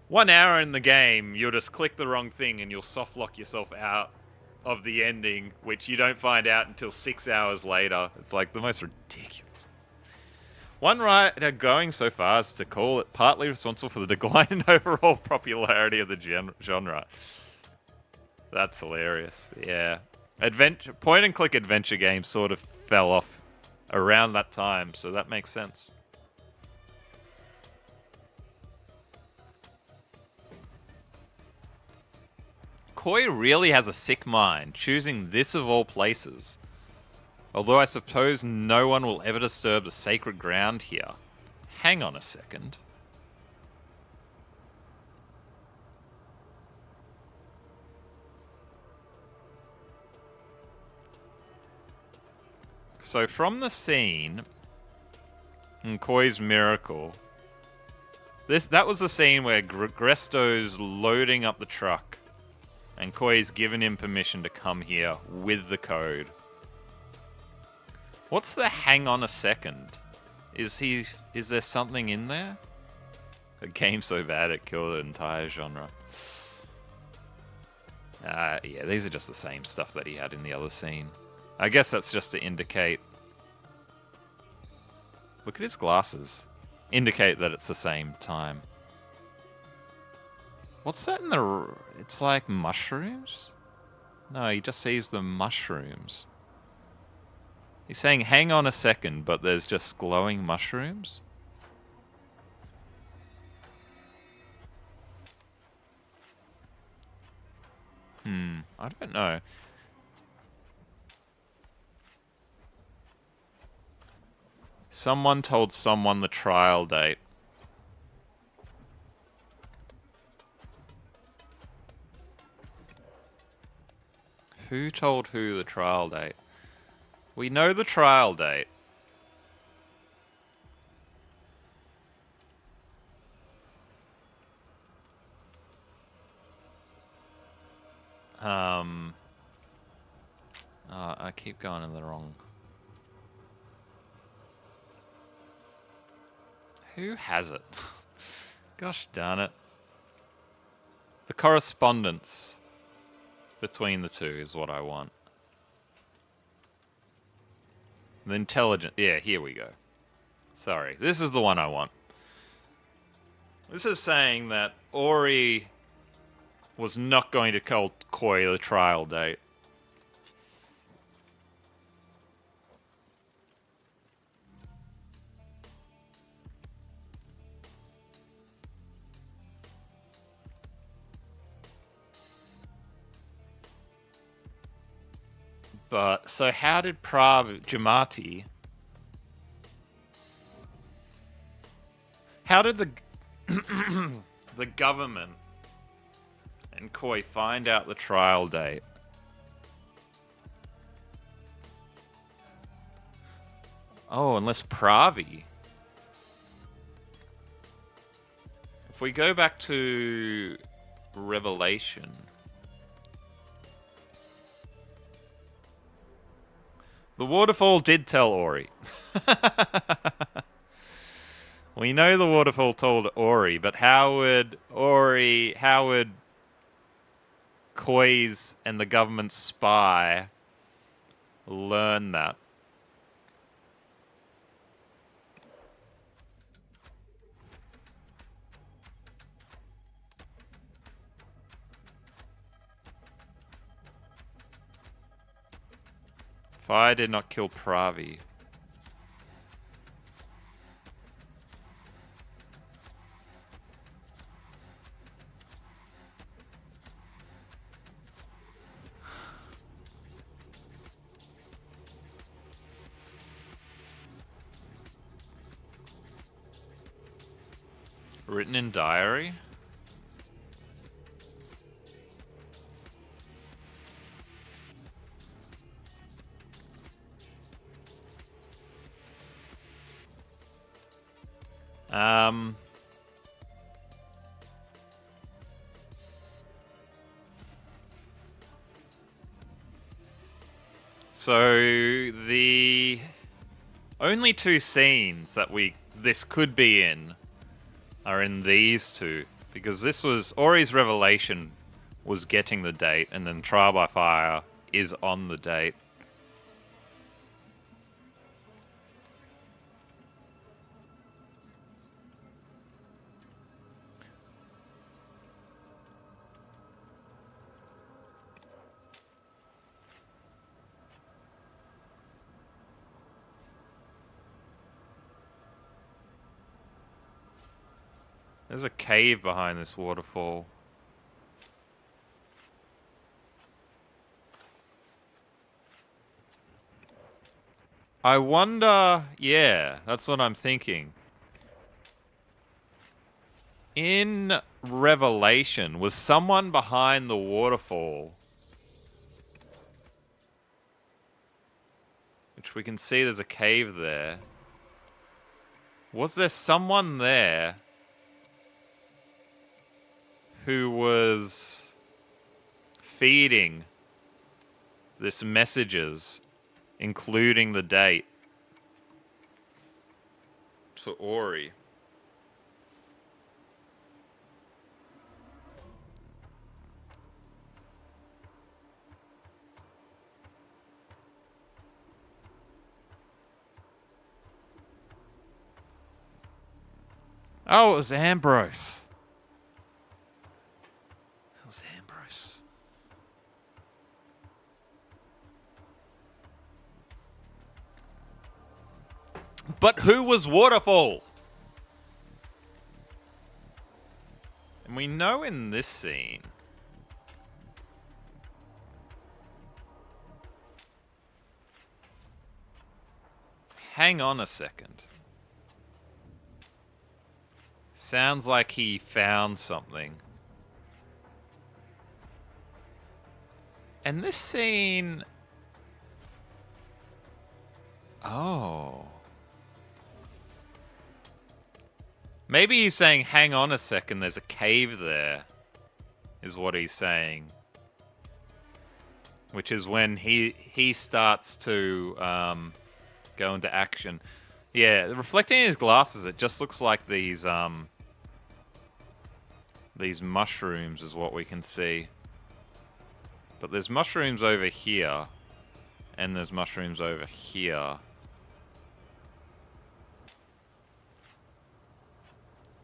1 hour in the game, you'll just click the wrong thing and you'll soft-lock yourself out of the ending, which you don't find out until 6 hours later. It's like the most ridiculous. One writer going so far as to call it partly responsible for the decline in overall popularity of the genre. That's hilarious. Yeah. Point-and-click adventure games sort of fell off around that time, so that makes sense. Koi really has a sick mind, choosing this of all places. Although I suppose no one will ever disturb the sacred ground here. Hang on a second. So from the scene in Koi's Miracle, that was the scene where Gresto's loading up the truck and Koi's given him permission to come here with the code. What's the hang on a second? Is there something in there? A game so bad it killed the entire genre. Yeah, these are just the same stuff that he had in the other scene. I guess that's just to indicate... Look at his glasses. Indicate that it's the same time. What's that in the... It's like mushrooms? No, he just sees the mushrooms. He's saying, hang on a second, but there's just glowing mushrooms? I don't know. Someone told someone the trial date. Who told who the trial date? We know the trial date. I keep going in the wrong. Who has it? Gosh darn it. The correspondence between the two is what I want. The intelligent. Yeah, here we go. Sorry. This is the one I want. This is saying that Ori was not going to call Koi the trial date. But, so how did Jamati... How did the... the government and Koi find out the trial date? Oh, unless Pravi... If we go back to Revelation... The waterfall did tell Ori. We know the waterfall told Ori, but how would Koi's and the government spy learn that? Fire did not kill Pravi. Written in diary? So the only two scenes that this could be in are in these two, because this was Ori's revelation was getting the date, and then Trial by Fire is on the date. There's a cave behind this waterfall. I wonder... Yeah, that's what I'm thinking. In Revelation, was someone behind the waterfall? Which we can see there's a cave there. Was there someone there who was feeding this messages, including the date, to Ori? Oh, it was Ambrose. It was Ambrose. But who was Waterfall? And we know in this scene... Hang on a second. Sounds like he found something. And this scene... Oh. Maybe he's saying, hang on a second, there's a cave there. Is what he's saying. Which is when he starts to go into action. Yeah, reflecting in his glasses, it just looks like these mushrooms is what we can see. But there's mushrooms over here. And there's mushrooms over here.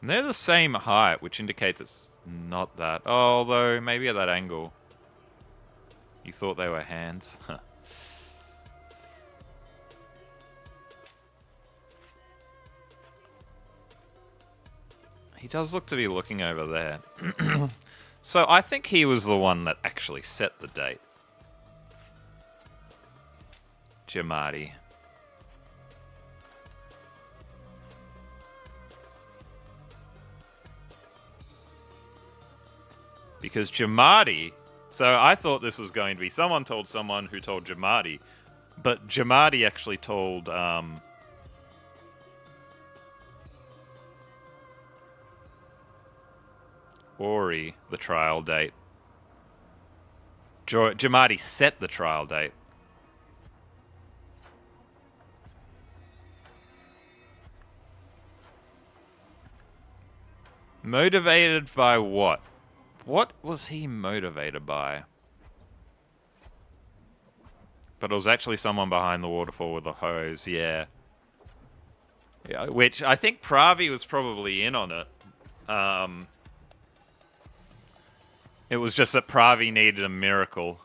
And they're the same height, which indicates it's not that. Oh, although, maybe at that angle. You thought they were hands? He does look to be looking over there. So I think he was the one that actually set the date. Jamadi. Because Jamadi... So I thought this was going to be someone told someone who told Jamadi. But Jamadi actually told... Ori the trial date. Jamadi set the trial date. Motivated by what? What was he motivated by? But it was actually someone behind the waterfall with a hose, yeah. Yeah, which I think Pravi was probably in on it. It was just that Pravi needed a miracle.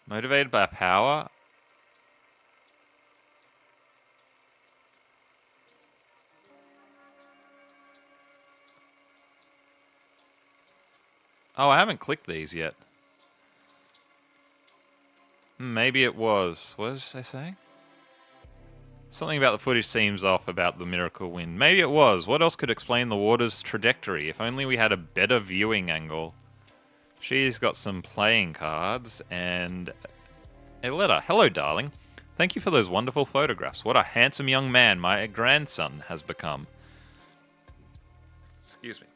Motivated by power? Oh, I haven't clicked these yet. Maybe it was. What did they say? Something about the footage seems off about the miracle wind. Maybe it was. What else could explain the water's trajectory? If only we had a better viewing angle. She's got some playing cards and a letter. Hello, darling. Thank you for those wonderful photographs. What a handsome young man my grandson has become. Excuse me.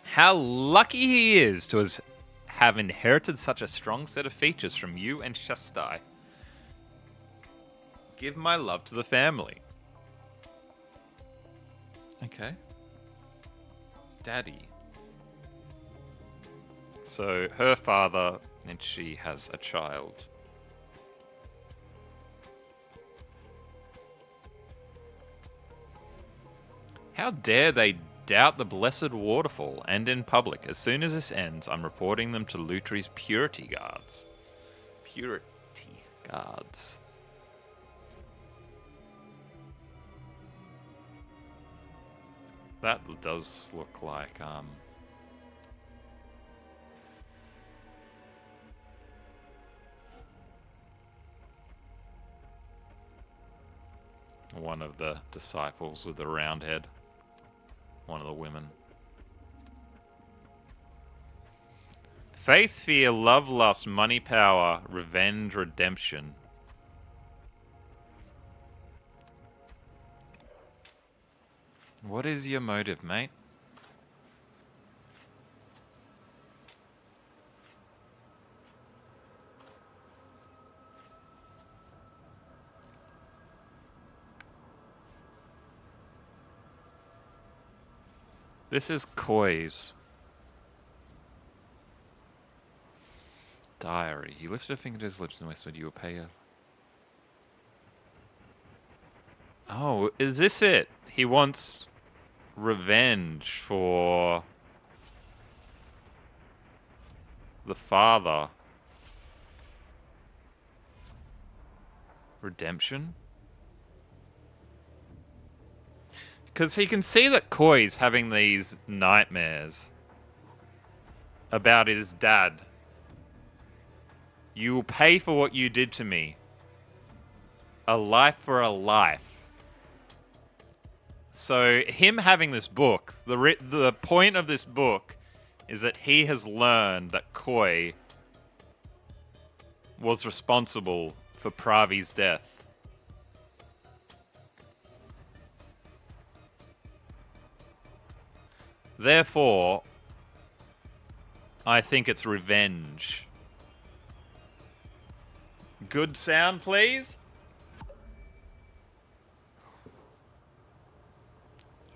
How lucky he is to have inherited such a strong set of features from you and Shastai. Give my love to the family. Okay. Daddy. So, her father, and she has a child. How dare they doubt the blessed waterfall, and in public. As soon as this ends, I'm reporting them to Lutri's purity guards. Purity guards. That does look like, one of the disciples with the round head. One of the women. Faith, fear, love, lust, money, power, revenge, redemption. What is your motive, mate? This is Koi's diary. He lifted a finger to his lips and whispered, "You will pay a..." Oh, is this it? He wants revenge for the father. Redemption? Because he can see that Koi's having these nightmares about his dad. You will pay for what you did to me. A life for a life. So him having this book, the point of this book is that he has learned that Koi was responsible for Pravi's death. Therefore, I think it's revenge. Good sound, please.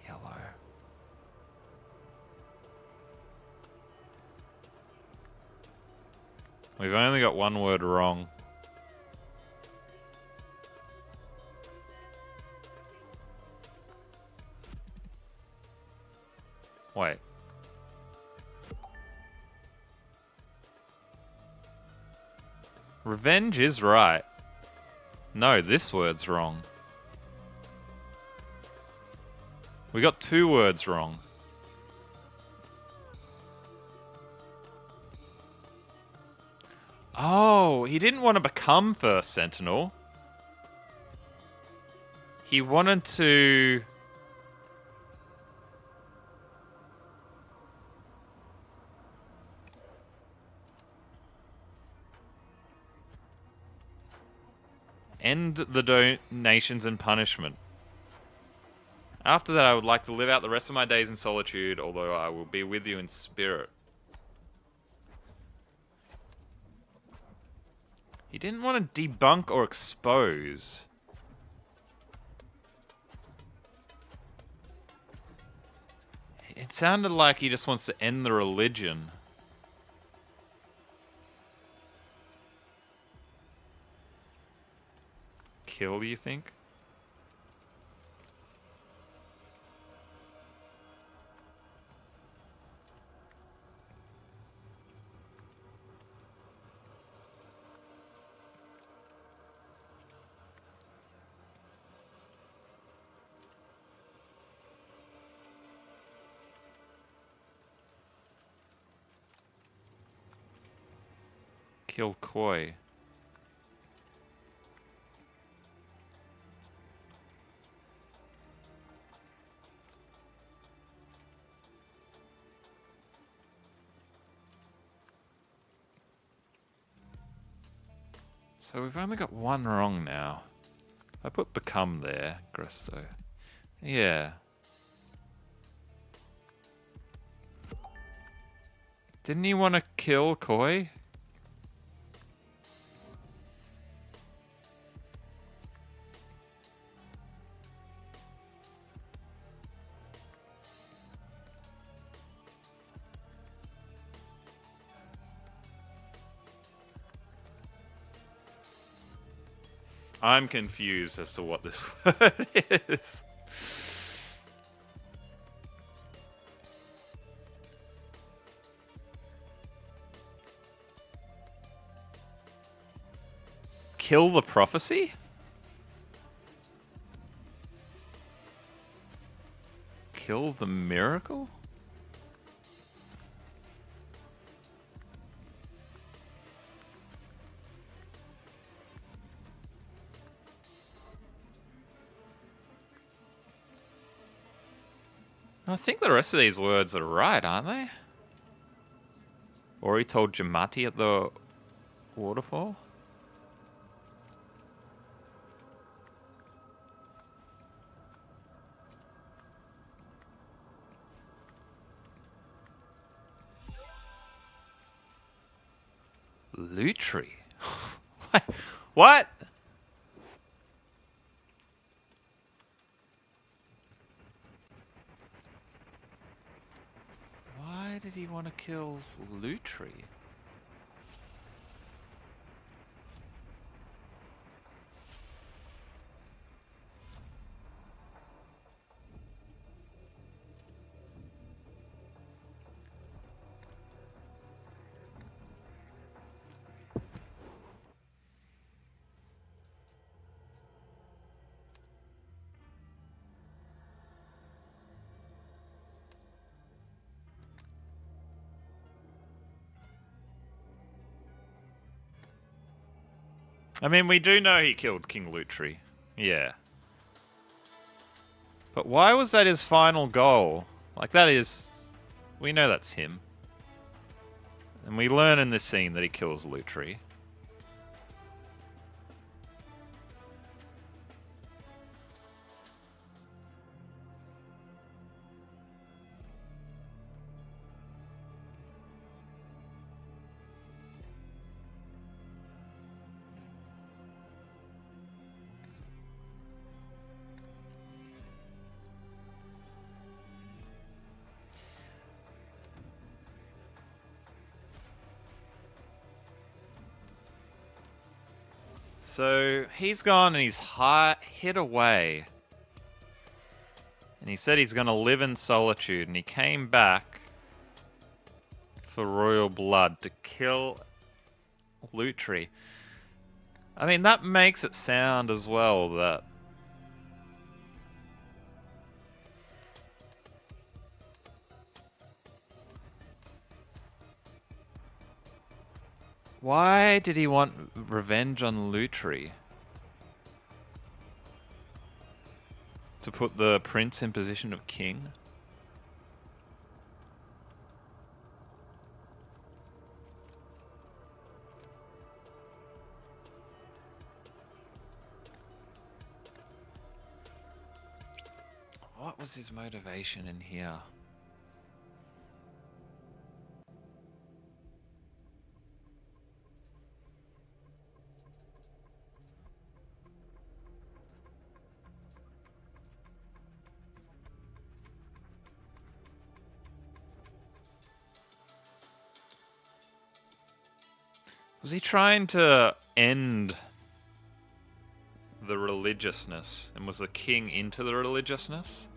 Yellow. We've only got one word wrong. Wait. Revenge is right. No, this word's wrong. We got two words wrong. Oh, he didn't want to become First Sentinel. He wanted to... end the donations and punishment. After that, I would like to live out the rest of my days in solitude, although I will be with you in spirit. He didn't want to debunk or expose. It sounded like he just wants to end the religion. Kill, you think? Kill Koi. So we've only got one wrong now. I put become there, Gresto. Yeah. Didn't he want to kill Koi? I'm confused as to what this word is. Kill the prophecy? Kill the miracle? I think the rest of these words are right, aren't they? Or he told Jamati at the waterfall? Lutri? What? Why did he want to kill Lutri? I mean, we do know he killed King Lutri. Yeah. But why was that his final goal? Like, that is... We know that's him. And we learn in this scene that he kills Lutri. So he's gone and he's hid away. And he said he's going to live in solitude. And he came back for royal blood to kill Lutri. I mean, that makes it sound as well that... Why did he want revenge on Lutri? To put the prince in position of king? What was his motivation in here? Was he trying to end the religiousness? And was the king into the religiousness?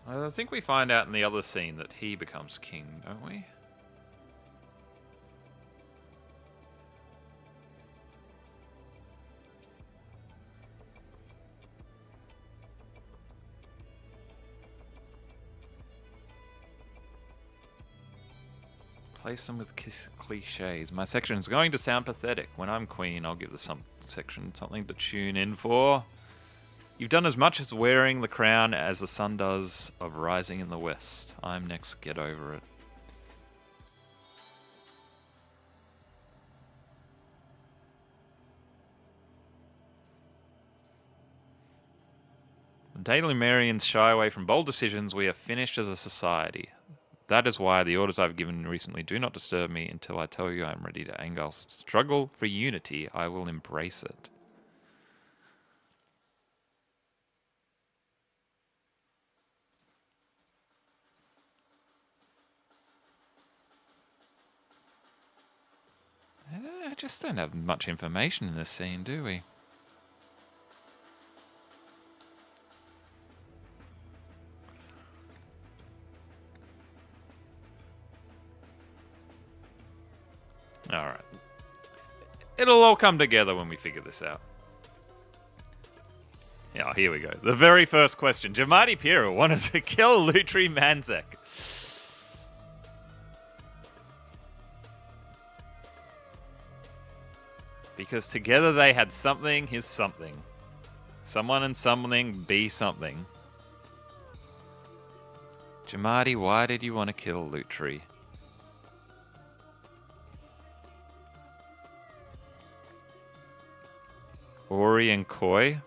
I think we find out in the other scene that he becomes king, don't we? Place them with cliches. My section is going to sound pathetic. When I'm queen, I'll give the section something to tune in for. You've done as much as wearing the crown as the sun does of rising in the west. I'm next, get over it. The daily Lemurians shy away from bold decisions. We are finished as a society. That is why the orders I've given recently do not disturb me until I tell you I am ready to Angel struggle for unity. I will embrace it. I just don't have much information in this scene, do we? Alright. It'll all come together when we figure this out. Yeah, here we go. The very first question. Jamadi Piero wanted to kill Lutri Manzek. Because together they had something, his something. Someone and something be something. Jamadi, why did you want to kill Lutri? Ori and Koi?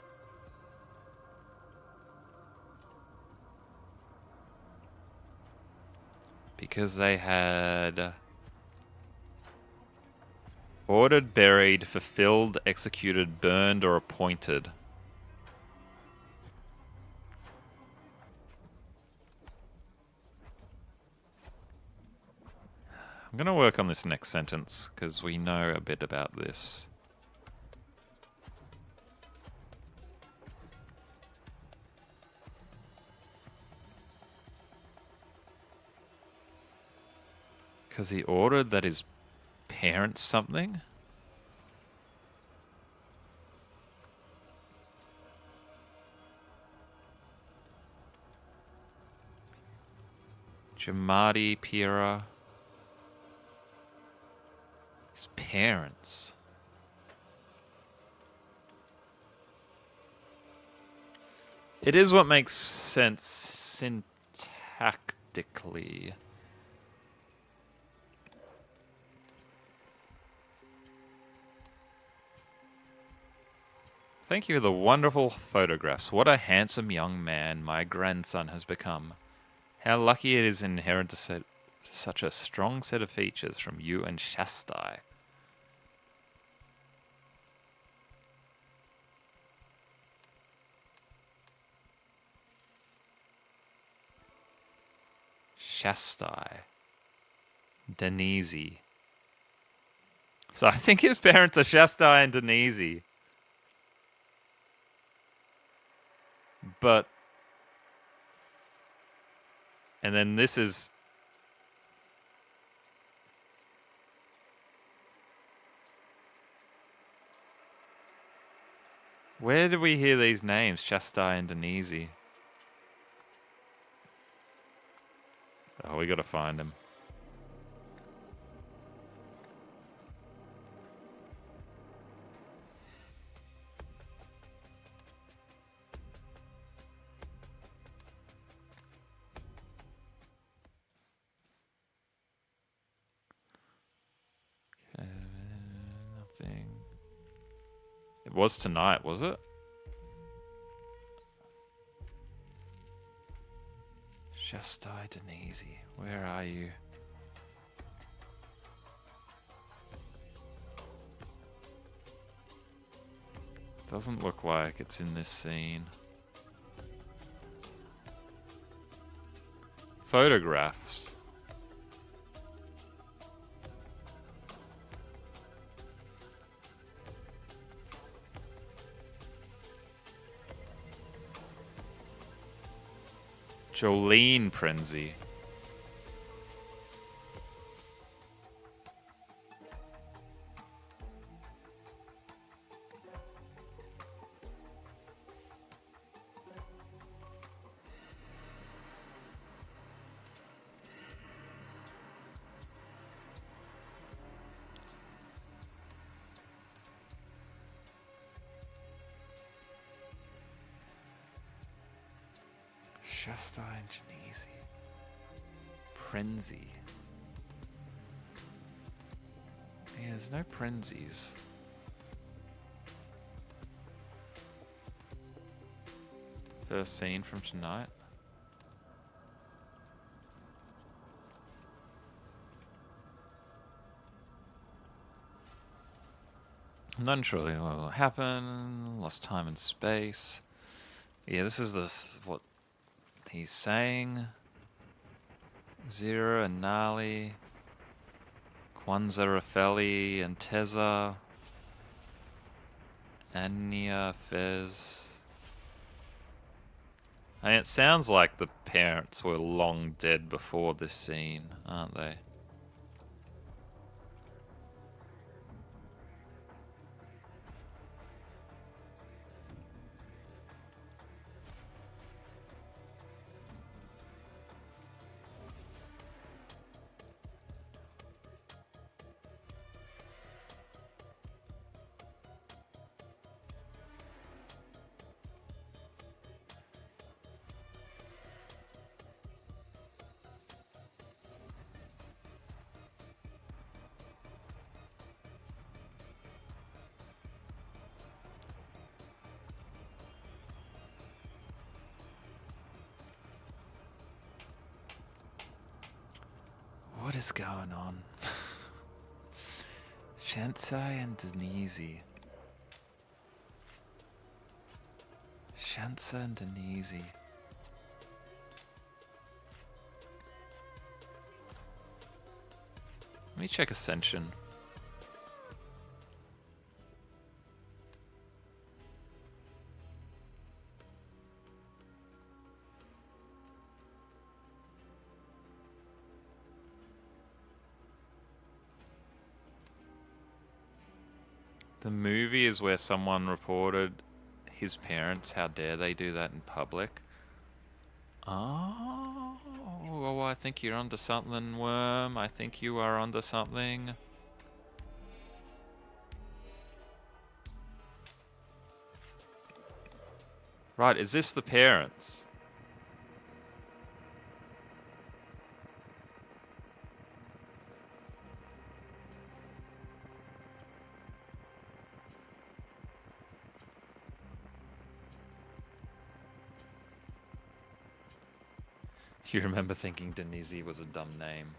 Because they had ordered, buried, fulfilled, executed, burned, or appointed. I'm going to work on this next sentence because we know a bit about this. Because he ordered that his parents something? Jamadi Pira. His parents. It is what makes sense syntactically. Thank you for the wonderful photographs. What a handsome young man my grandson has become. How lucky it is inherent to such a strong set of features from you and Shastai. Shastai. Denise. So I think his parents are Shastai and Denise. But... And then this is... Where did we hear these names? Shastai and Denise. Oh, we gotta find him. Nothing. It was tonight, was it? Shastai Denise, where are you? Doesn't look like it's in this scene. Photographs. Jolene Prenzy. Shastai and Genesi. Prenzy. Yeah, there's no Prenzys. First scene from tonight. I'm not sure what will happen. Lost time and space. Yeah, this is what he's saying. Zira and Nali, Kwanzaa Rafeli and Teza, Anya Fez. I mean, it sounds like the parents were long dead before this scene, aren't they? What is going on? Shansai and Denise. Shansa and Denise. Let me check Ascension. The movie is where someone reported his parents. How dare they do that in public? Oh, Oh, I think you're onto something, Worm. I think you are onto something. Right, is this the parents? You remember thinking Denise was a dumb name.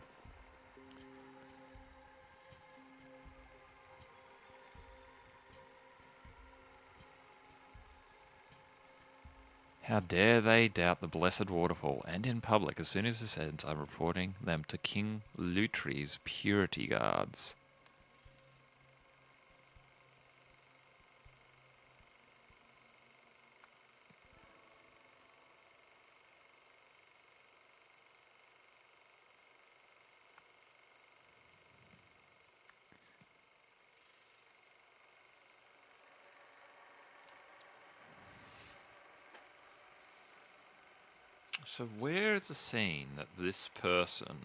How dare they doubt the blessed waterfall, and in public, as soon as this ends, I'm reporting them to King Lutri's purity guards. So where is the scene that this person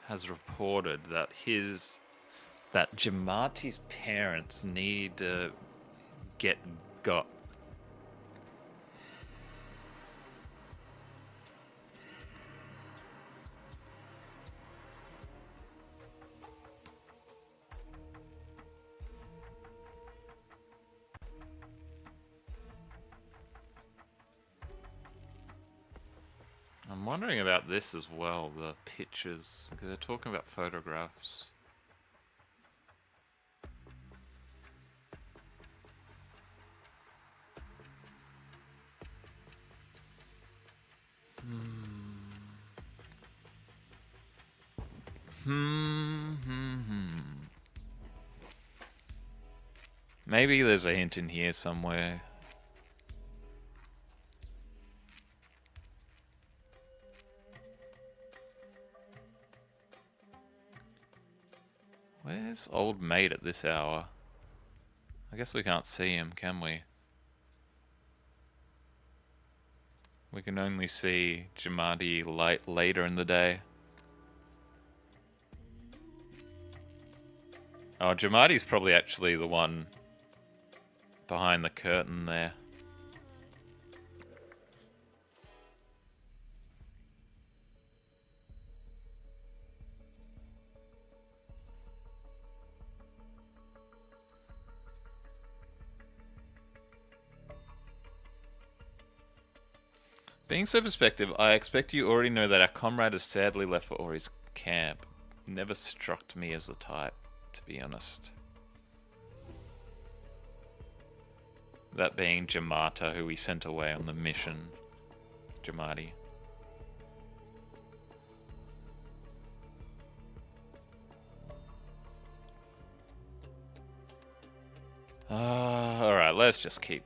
has reported that Jamati's parents need to get got? I'm wondering about this as well, the pictures, because they're talking about photographs. Maybe there's a hint in here somewhere. Where's old mate at this hour? I guess we can't see him, can we? We can only see Jamati later in the day. Oh, Jamati's probably actually the one behind the curtain there. Being so perspective, I expect you already know that our comrade has sadly left for Ori's camp. Never struck me as the type, to be honest. That being Jamata, who we sent away on the mission. Jamati. Alright, let's just keep...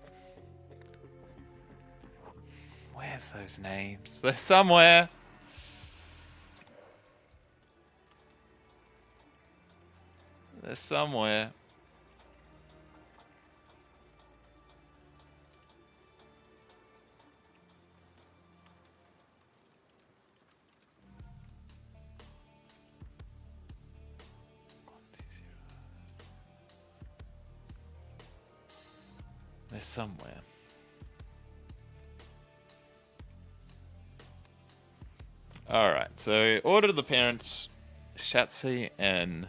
Where's those names? They're somewhere! They're somewhere. They're somewhere. Alright, so order to the parents, Shatsi and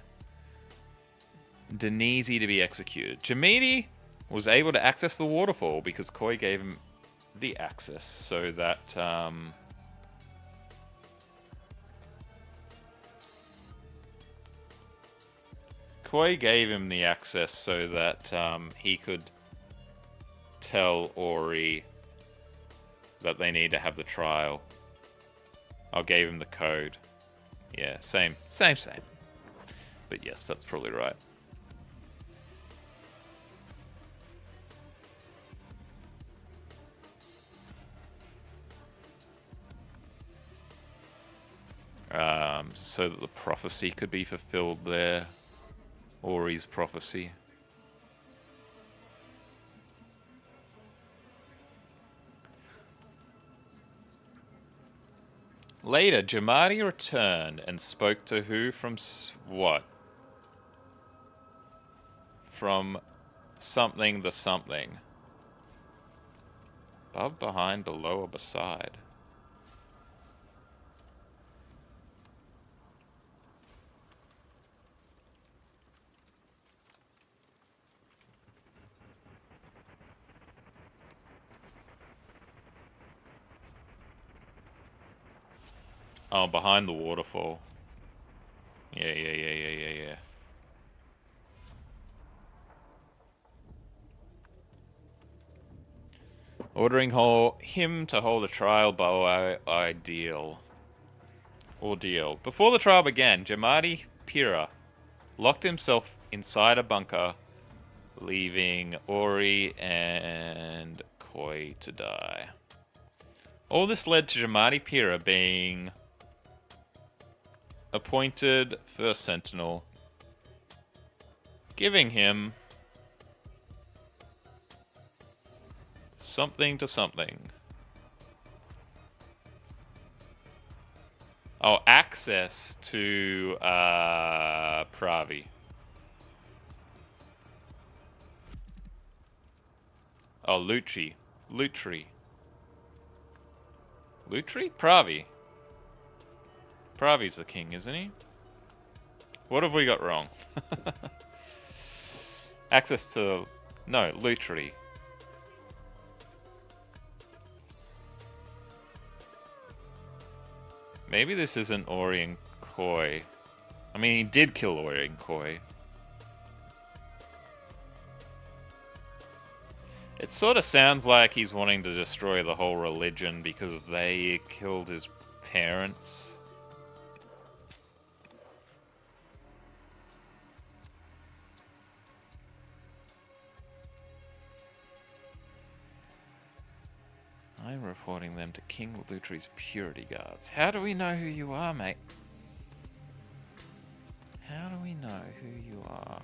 Denise to be executed. Jamiti was able to access the waterfall because Koi gave him the access so that he could tell Ori that they need to have the trial. I gave him the code. Yeah, same. But yes, that's probably right. So that the prophecy could be fulfilled there. Ori's prophecy. Later, Jamadi returned and spoke to who from what? From something the something. Above, behind, below, or beside. Oh, behind the waterfall. Yeah. Ordering him to hold a trial by ordeal. Before the trial began, Jamadi Pira locked himself inside a bunker, leaving Ori and Koi to die. All this led to Jamadi Pira being appointed first sentinel, giving him something to something. Oh, access to Pravi. Oh, Lutri. Lutri? Pravi. Pravi's the king, isn't he? What have we got wrong? Access to... No, Lutri. Maybe this isn't Ori and Koi. I mean, he did kill Ori and Koi. It sort of sounds like he's wanting to destroy the whole religion because they killed his parents. I'm reporting them to King Lutri's purity guards. How do we know who you are, mate? How do we know who you are?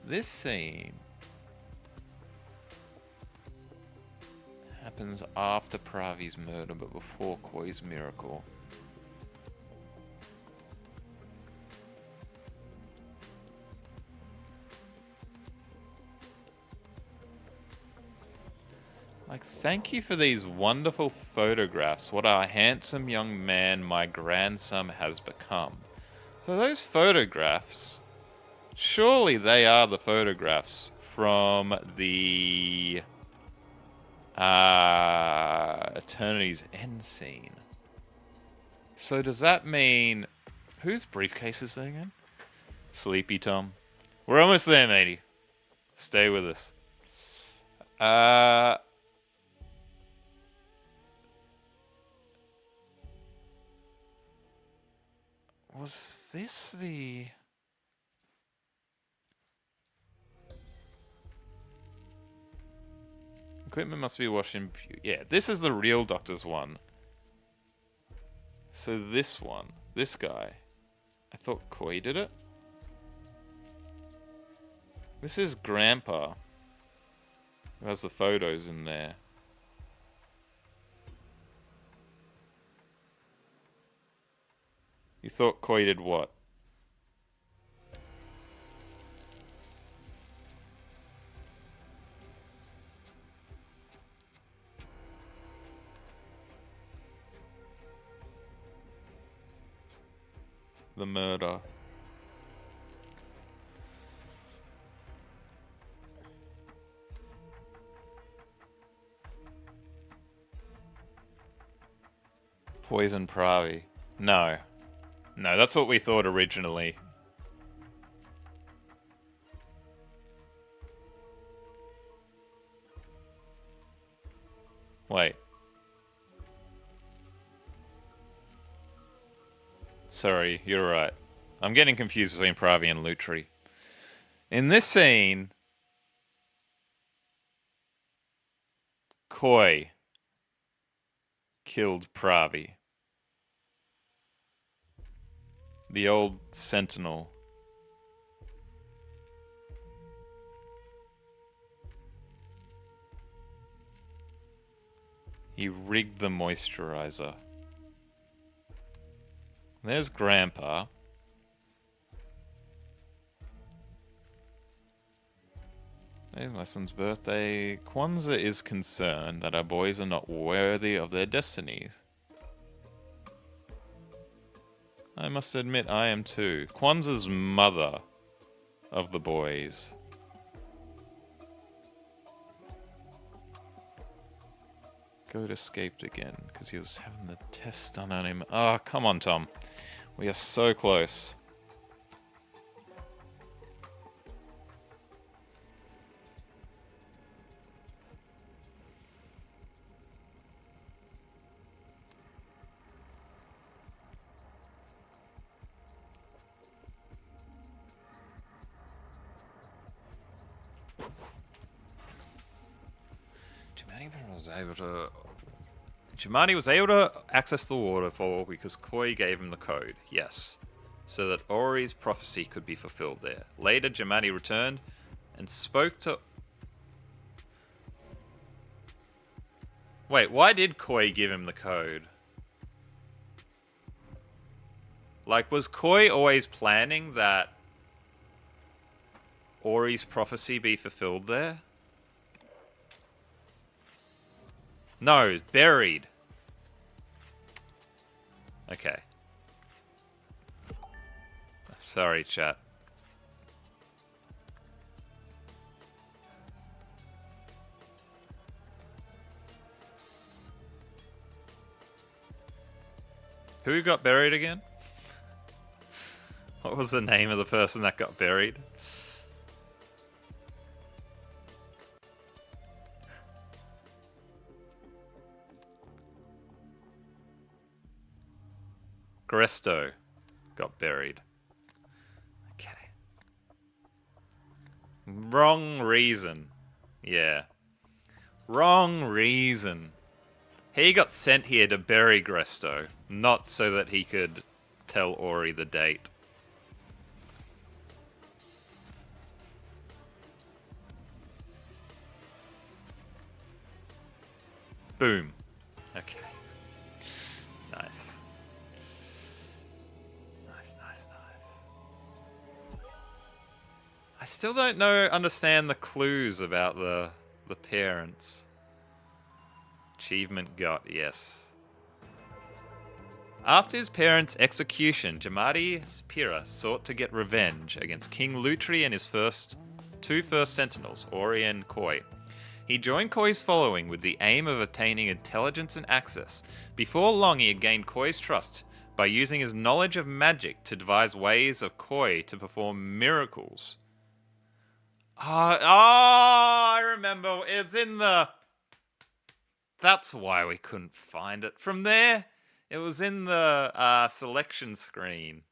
This scene happens after Pravi's murder, but before Koi's miracle. Like, thank you for these wonderful photographs. What a handsome young man my grandson has become. So those photographs, surely they are the photographs from the Eternity's End scene. So does that mean... Whose briefcase is that again? Sleepy Tom. We're almost there, matey. Stay with us. Was this the... Equipment must be washed in... Yeah, this is the real Doctor's one. So this one, this guy. I thought Koi did it. This is Grandpa, who has the photos in there. You thought Koi did what? The murder. Poison Pravi. No. No, that's what we thought originally. Wait. Sorry, you're right. I'm getting confused between Pravi and Lutri. In this scene, Koi killed Pravi. The old sentinel. He rigged the moisturizer. There's Grandpa. Lesson's birthday. Kwanzaa is concerned that our boys are not worthy of their destinies. I must admit I am too. Kwanzaa's mother of the boys. Goat escaped again because he was having the test done on him. Oh, come on, Tom. We are so close. Jamadi was able to access the waterfall because Koi gave him the code, yes, so that Ori's prophecy could be fulfilled there. Later, Jamadi returned and spoke to... Wait, why did Koi give him the code? Like, was Koi always planning that Ori's prophecy be fulfilled there? No, buried. Okay. Sorry, chat. Who got buried again? What was the name of the person that got buried? Gresto got buried. Okay. Wrong reason. Yeah. Wrong reason. He got sent here to bury Gresto, not so that he could tell Ori the date. Boom. Okay. Nice. Nice. I still don't understand the clues about the parents. Achievement got, yes. After his parents' execution, Jamadi Spira sought to get revenge against King Lutri and his two first sentinels, Ori and Koi. He joined Koi's following with the aim of obtaining intelligence and access. Before long, he had gained Koi's trust by using his knowledge of magic to devise ways of Koi to perform miracles. I remember. It's in the... That's why we couldn't find it. From there, it was in the selection screen.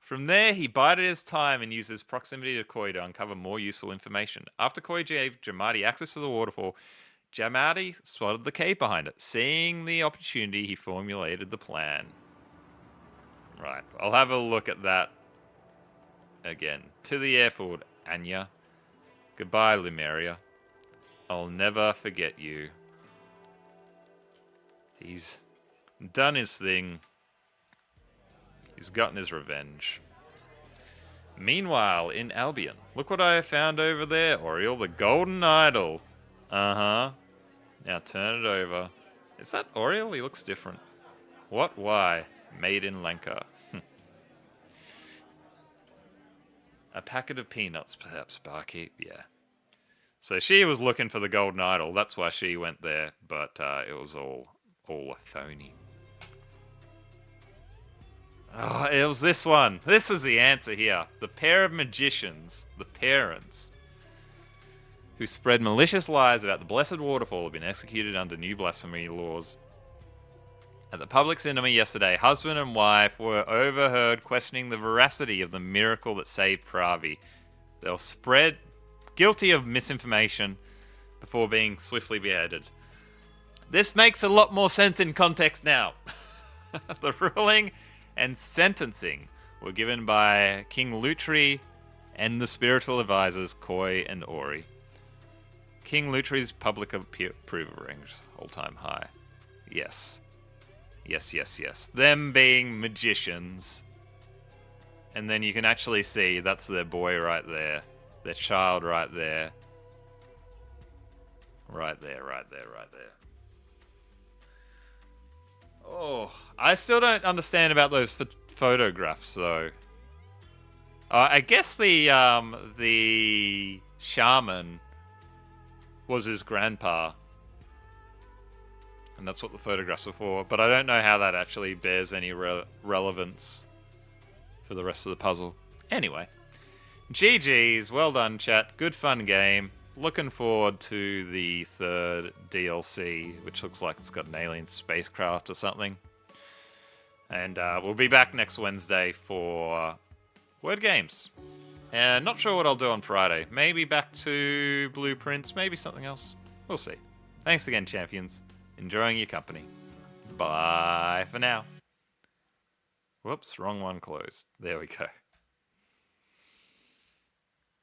From there, he bided his time and used his proximity to Koi to uncover more useful information. After Koi gave Jamadi access to the waterfall, Jamadi spotted the cave behind it. Seeing the opportunity, he formulated the plan. Right, I'll have a look at that again. To the airfield, Anya. Goodbye, Lemuria. I'll never forget you. He's done his thing. He's gotten his revenge. Meanwhile, in Albion, look what I found over there, Oriel, the golden idol. Uh-huh. Now turn it over. Is that Oriel? He looks different. What? Why? Made in Lanka. A packet of peanuts, perhaps, Barkeep. Yeah. So she was looking for the golden idol. That's why she went there, but it was all a phony. Oh, it was this one. This is the answer here. The pair of magicians, the parents, who spread malicious lies about the blessed waterfall have been executed under new blasphemy laws. At the public cinema yesterday, husband and wife were overheard questioning the veracity of the miracle that saved Pravi. They were spread guilty of misinformation before being swiftly beheaded. This makes a lot more sense in context now. The ruling and sentencing were given by King Lutri and the spiritual advisors Koi and Ori. King Lutri's public approval ranks all-time high. Yes. Yes, yes, yes. Them being magicians. And then you can actually see that's their boy right there. Their child right there. Right there, right there, right there. Oh, I still don't understand about those photographs, though. I guess the shaman was his grandpa, and that's what the photographs are for. But I don't know how that actually bears any relevance for the rest of the puzzle. Anyway, GG's, well done, chat. Good fun game. Looking forward to the third DLC, which looks like it's got an alien spacecraft or something. And we'll be back next Wednesday for Word Games. And not sure what I'll do on Friday. Maybe back to Blueprints, maybe something else. We'll see. Thanks again, champions. Enjoying your company. Bye for now. Whoops, wrong one closed. There we go.